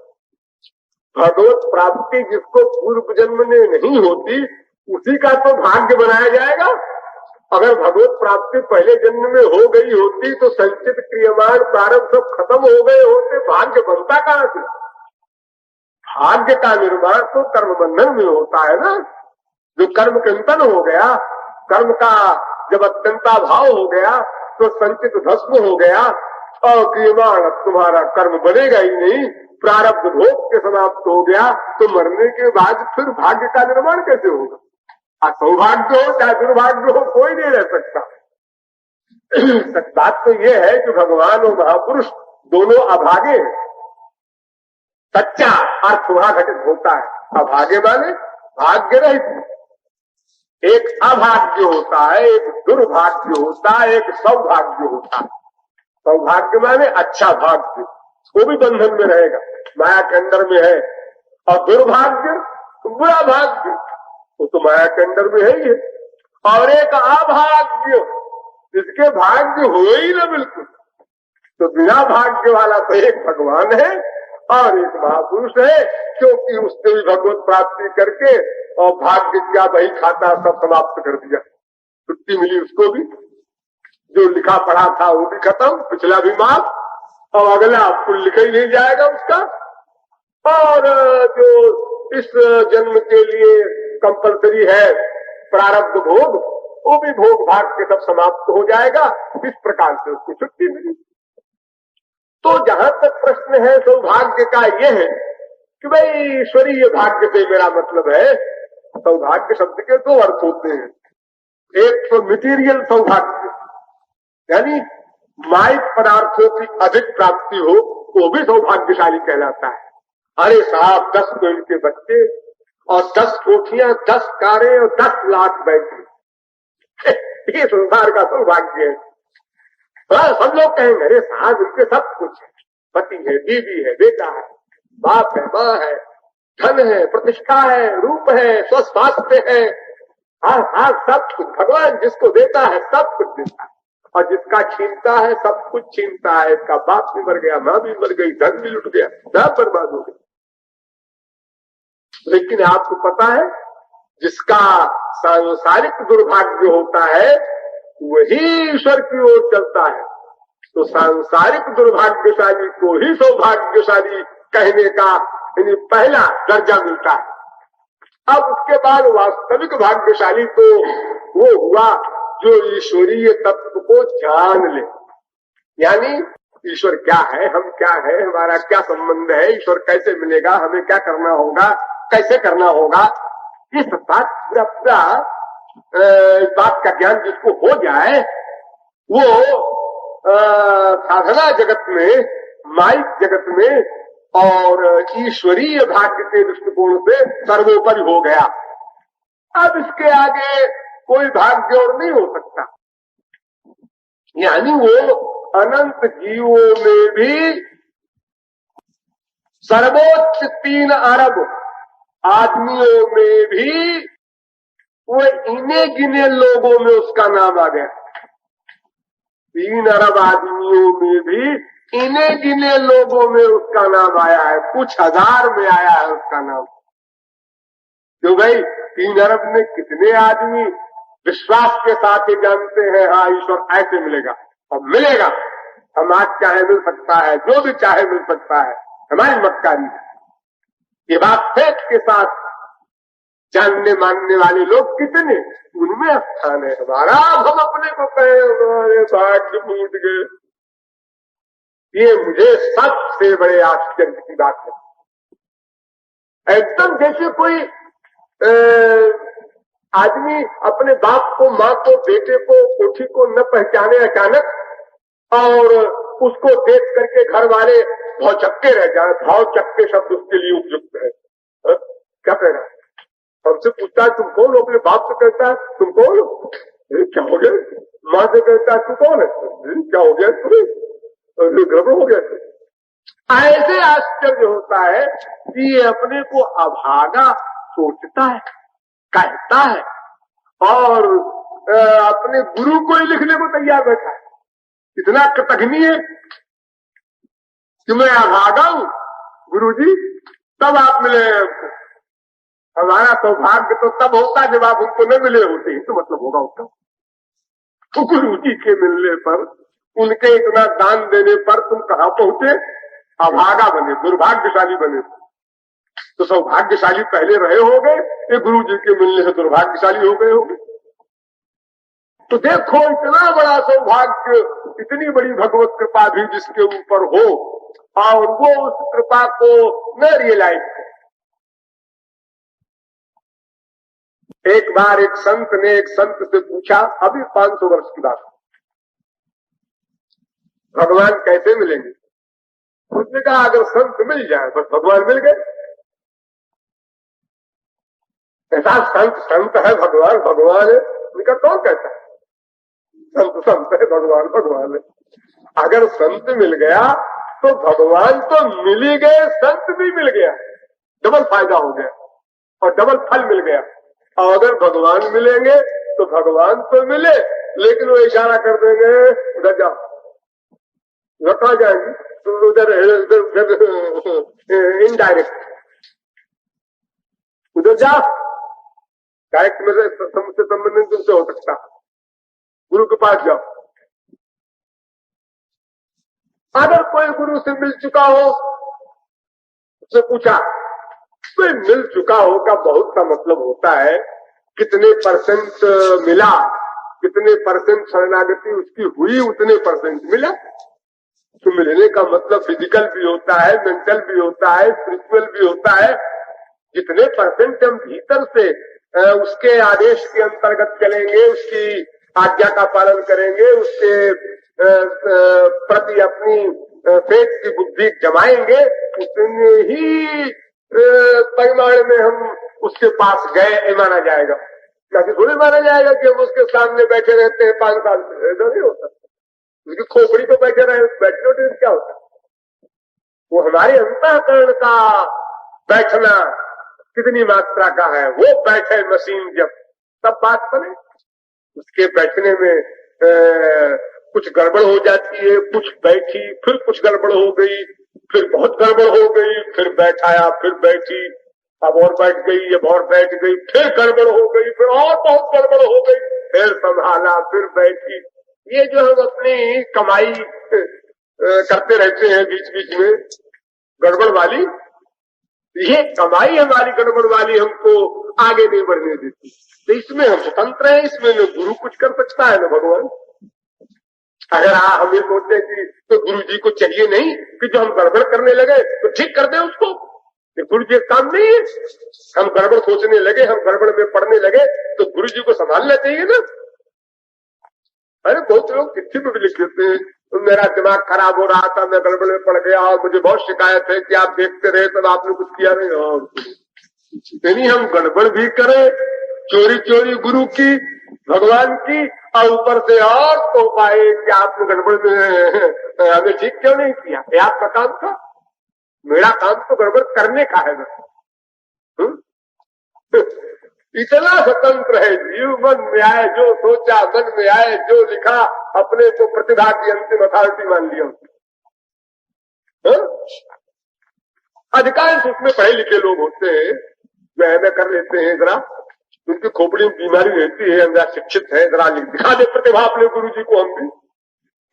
भगवत प्राप्ति जिसको पूर्व जन्म में नहीं होती उसी का तो भाग्य बनाया जाएगा। अगर भगवत प्राप्ति पहले जन्म में हो गई होती तो संचित क्रियमान प्रारंभ सब खत्म हो गए होते, भाग्य बनता कहां से? भाग्य का निर्माण तो कर्म बंधन में होता है ना। जो कर्म चिंतन हो गया, कर्म का जब अत्यंता भाव हो गया तो संचित भस्म हो गया और क्रियमाण तुम्हारा कर्म बनेगा ही नहीं, प्रारब्ध भोग के समाप्त हो गया, तो मरने के बाद फिर भाग्य का निर्माण कैसे होगा? सौभाग्य हो चाहे दुर्भाग्य हो, कोई नहीं रह सकता। सच बात तो यह है कि भगवान और महापुरुष दोनों अभागे हैं। सच्चा अर्थ वहां घटित होता है। अभागे माने भाग्य रहित। एक अभाग्य होता है, एक दुर्भाग्य होता है, एक सौभाग्य होता है। सौभाग्य माने अच्छा भाग्य, वो भी बंधन में रहेगा, माया के अंदर में है। और दुर्भाग्य बुरा भाग्य, वो तो माया के अंदर में है ही है। और एक अभाग्य जिसके भाग्य हो ही ना बिल्कुल, तो बिना भाग्य वाला तो एक भगवान है और एक महापुरुष है, क्योंकि उसने भी भगवत प्राप्ति करके और भाग्य क्या बही खाता सब समाप्त कर दिया। छुट्टी मिली उसको भी, जो लिखा पढ़ा था वो भी खत्म, पिछला भी माफ, और अगला आपको लिखा ही नहीं जाएगा उसका। और जो इस जन्म के लिए कंपलसरी है प्रारब्ध भोग, वो भी भोग भाग के सब समाप्त हो जाएगा। इस प्रकार से उसको छुट्टी मिली। तो जहां तक प्रश्न है सौभाग्य का यह है कि भाई ईश्वरीय भाग्य से मेरा मतलब है, सौभाग्य शब्द के दो अर्थ होते हैं। एक तो मटेरियल सौभाग्य, यानी माइक पदार्थों की अधिक प्राप्ति हो, वो भी सौभाग्यशाली कहलाता है। अरे साहब 10 पेड़ के बच्चे और 10 कोठियां, 10 कारें और 10 लाख बैठे, ये संसार का सौभाग्य है। सब लोग कहेंगे अरे साहब इनके सब कुछ है, पति है, बीवी है, बेटा है, बाप है, माँ है, धन है, प्रतिष्ठा है, रूप है, स्वास्थ्य है, हाँ सब कुछ। भगवान जिसको देता है सब कुछ देता है, और जिसका छीनता है सब कुछ छीनता है। इसका बाप भी मर गया, माँ भी मर गई, धन भी लुट गया, सब बर्बाद हो गया। लेकिन आपको पता है जिसका सांसारिक दुर्भाग्य होता है वही ईश्वर की ओर चलता है। तो सांसारिक दुर्भाग्यशाली को ही सौभाग्यशाली कहने का पहला दर्जा मिलता है। अब उसके बाद वास्तविक भाग्यशाली तो वो हुआ जो ईश्वरीय तत्व को जान ले, यानी ईश्वर क्या है, हम क्या है, हमारा क्या संबंध है, ईश्वर कैसे मिलेगा, हमें क्या करना होगा, कैसे करना होगा, ये सब बात पूरा बात का ज्ञान जिसको हो जाए वो साधना जगत में, माइक जगत में और ईश्वरीय भाग्य के दृष्टिकोण से सर्वोपरि हो गया। अब इसके आगे कोई भाग्य और नहीं हो सकता। यानी वो अनंत जीवों में भी सर्वोच्च 3 अरब आदमियों में भी वो इन्हें गिने लोगों में उसका नाम आ गया। 3 अरब आदमियों में भी इन्हें गिने लोगों में उसका नाम आया है, कुछ हजार में आया है उसका नाम। तो भाई 3 अरब में कितने आदमी विश्वास के साथ ये जानते हैं हाँ ईश्वर ऐसे मिलेगा, और मिलेगा, हम आज चाहे मिल सकता है, जो भी चाहे मिल सकता है, हमारी मक्कारी है। ये बात फेंक के साथ जानने मानने वाले लोग कितने, उनमें स्थान है हमारा। हम अपने को कहे हमारे भाग्य फूट गए, ये मुझे सबसे बड़े आश्चर्य की बात है। एकदम जैसे कोई आदमी अपने बाप को, माँ को, बेटे को, कोठी को न पहचाने अचानक, और उसको देख करके घर वाले भौचक्के रह जाए। भौचक्के शब्द उसके लिए उपयुक्त है। क्या कह रहा है? हमसे पूछता है तुम कौन हो, अपने बाप से कहता है तुम कौन हो, क्या हो गया? माँ से कहता है तू कौन है, क्या हो गया तुम्हें, गड़बड़ हो गया। ऐसे आश्चर्य होता है कि ये अपने को अभागा सोचता है, कहता है और अपने गुरु को ही लिखने को तैयार बैठा है। इतना कृतघ्नी है कि मैं अभागा हूं गुरुजी, तब आप मिले हमको। हमारा सौभाग्य तो तब होता जब आप उनको न मिले होते ही तो मतलब होगा उसका। तो गुरु जी के मिलने पर, उनके इतना दान देने पर तुम कहां पहुंचे? अभागा बने, दुर्भाग्यशाली बने। तो सौभाग्यशाली पहले रहे होगे, ये गुरु जी के मिलने से दुर्भाग्यशाली हो गए होंगे। तो देखो इतना बड़ा सौभाग्य, इतनी बड़ी भगवत कृपा भी जिसके ऊपर हो और वो उस कृपा को न रियलाइज करे। एक बार एक संत ने एक संत से पूछा, अभी 500 वर्ष की बात, भगवान कैसे मिलेंगे? उसने कहा अगर संत मिल जाए बस भगवान मिल गए। ऐसा संत संत है, भगवान भगवान है, उनका कौन कहता है? संत संत है, भगवान भगवान है। अगर संत मिल गया तो भगवान तो मिल ही गए, संत भी मिल गया, डबल फायदा हो गया और डबल फल मिल गया। और अगर भगवान मिलेंगे तो भगवान तो मिले, लेकिन वो इशारा कर देंगे उधर जाओ, उधर कहाँ जाएंगी? तो उधर इनडायरेक्ट उधर जाओ, डायरेक्ट में से संबंध तुमसे हो सकता, गुरु के पास जाओ। अगर कोई गुरु से मिल चुका हो, उससे पूछा, कोई मिल चुका हो का बहुत का मतलब होता है कितने परसेंट मिला, कितने परसेंट शरणागति उसकी हुई, उतने परसेंट मिला। तो मिलने का मतलब फिजिकल भी होता है, मेंटल भी होता है, स्पिरिचुअल भी होता है। जितने परसेंट हम भीतर से उसके आदेश के अंतर्गत चलेंगे, उसकी आज्ञा का पालन करेंगे, उसके प्रति अपनी फेथ की बुद्धि जमाएंगे, उतने ही परिमाण में हम उसके पास गए माना जाएगा। ताकि थोड़ी माना जाएगा कि हम उसके सामने बैठे रहते हैं 5 साल से, ऐसा नहीं होता। उसकी खोपड़ी तो बैठे रहे, बैठने उठने क्या होता? वो हमारे अंतःकरण का बैठना कितनी मात्रा का है, वो बैठे मशीन जब, तब बात बने। उसके बैठने में कुछ गड़बड़ हो जाती है, कुछ बैठी, फिर कुछ गड़बड़ हो गई, फिर बहुत गड़बड़ हो गई, फिर बैठाया, फिर बैठी, अब और बैठ गई, अब और बैठ गई, फिर गड़बड़ हो गई, फिर और बहुत गड़बड़ हो गई, फिर संभाला, फिर बैठी। ये जो हम अपनी कमाई करते रहते हैं बीच बीच में गड़बड़ वाली, ये कमाई हमारी गड़बड़ वाली हमको आगे नहीं बढ़ने देती। तो इसमें हम स्वतंत्र हैं, इसमें न गुरु कुछ कर सकता है न भगवान। अगर हम ये सोचते हैं कि तो गुरु जी को चाहिए नहीं कि जो हम गड़बड़ करने लगे तो ठीक कर दें उसको, ये गुरु जी काम नहीं है। हम गड़बड़ सोचने लगे, हम गड़बड़ में पढ़ने लगे तो गुरु जी को संभालना चाहिए ना। अरे बहुत लोग चिट्ठी में भी लिख देते हैं, तो मेरा दिमाग खराब हो रहा था, मैं गड़बड़ में पड़ गया और मुझे बहुत शिकायत है कि आप देखते रहे तब आपने कुछ किया नहीं। और हम गड़बड़ भी करें चोरी चोरी गुरु की, भगवान की, और ऊपर से और तो पाए कि आपने गड़बड़ में हमें ठीक क्यों नहीं किया? ये आपका काम था, मेरा काम तो गड़बड़ करने का है ना। इतना स्वतंत्र है जीव, मन में आए जो सोचा, मन में आए जो लिखा, अपने को प्रतिभा की अंतिम अथॉरिटी मान लिया। अधिकांश उसमें पढ़े लिखे लोग होते हैं, जो कर लेते हैं, जरा उनकी खोपड़ी में बीमारी रहती है, जरा शिक्षित है, जरा दिखा दे प्रतिभा अपने गुरु जी को, हम भी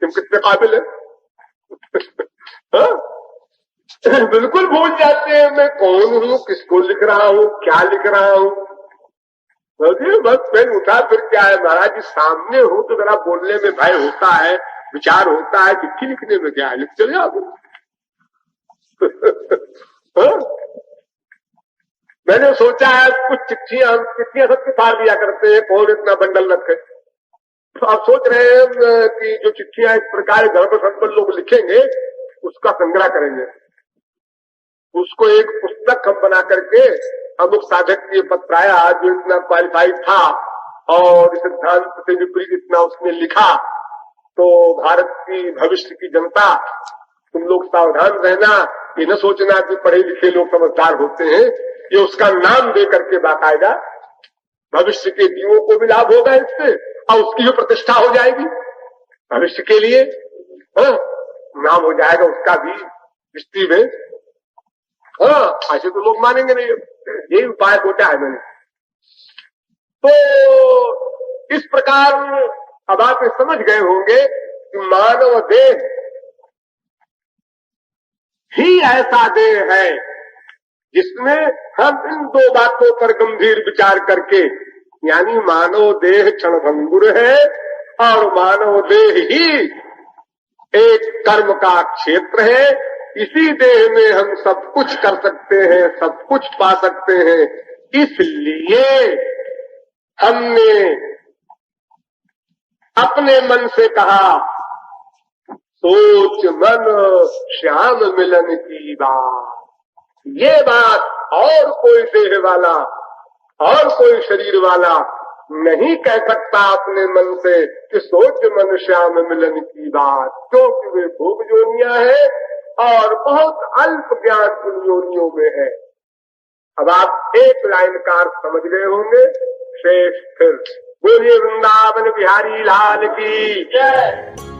तुम कितने काबिल है। बिल्कुल भूल जाते हैं मैं कौन हूँ, किसको लिख रहा हूँ, क्या लिख रहा हूँ। बस पेन उठा, फिर क्या है महाराज जी सामने हो तो जरा बोलने में भय होता है, विचार होता है, चिट्ठी लिखने में क्या है, लिख चले जाओ। मैंने सोचा है कुछ चिट्ठियां सबके फाड़ दिया करते हैं, कौन इतना बंडल रखे। तो आप सोच रहे हैं कि जो चिट्ठियां इस प्रकार गड़बड़ सड़बड़ लोग लिखेंगे उसका संग्रह करेंगे, उसको एक पुस्तक हम बना करके, अमुक साधक के पत्र आया जो इतना क्वालिफाइड था और सिद्धांत से विपरीत इतना उसने लिखा, तो भारत की भविष्य की जनता तुम लोग सावधान रहना, ये न सोचना कि पढ़े लिखे लोग समझदार होते हैं, ये उसका नाम दे करके बाकायदा भविष्य के जीवों को भी लाभ होगा इससे और उसकी भी प्रतिष्ठा हो जाएगी भविष्य के लिए। नाम हो जाएगा उसका भी दृष्टि में। ऐसे तो लोग मानेंगे नहीं, यही उपाय होता है मैंने। तो इस प्रकार अब आप समझ गए होंगे कि मानव देह ही ऐसा देह है जिसमें हम इन दो बातों पर गंभीर विचार करके, यानी मानव देह क्षणभंगुर है और मानव देह ही एक कर्म का क्षेत्र है। इसी देह में हम सब कुछ कर सकते हैं, सब कुछ पा सकते हैं। इसलिए हमने अपने मन से कहा, सोच मन श्याम मिलन की बात। ये बात और कोई देह वाला और कोई शरीर वाला नहीं कह सकता अपने मन से कि सोच मन श्याम मिलन की बात, क्योंकि वे भोग योनियां है और बहुत अल्प ज्ञान उन योनियों में है। अब आप एक लाइन का अर्थ समझ गए होंगे। शेष फिर बोलिए वृंदावन बिहारी लाल की जय।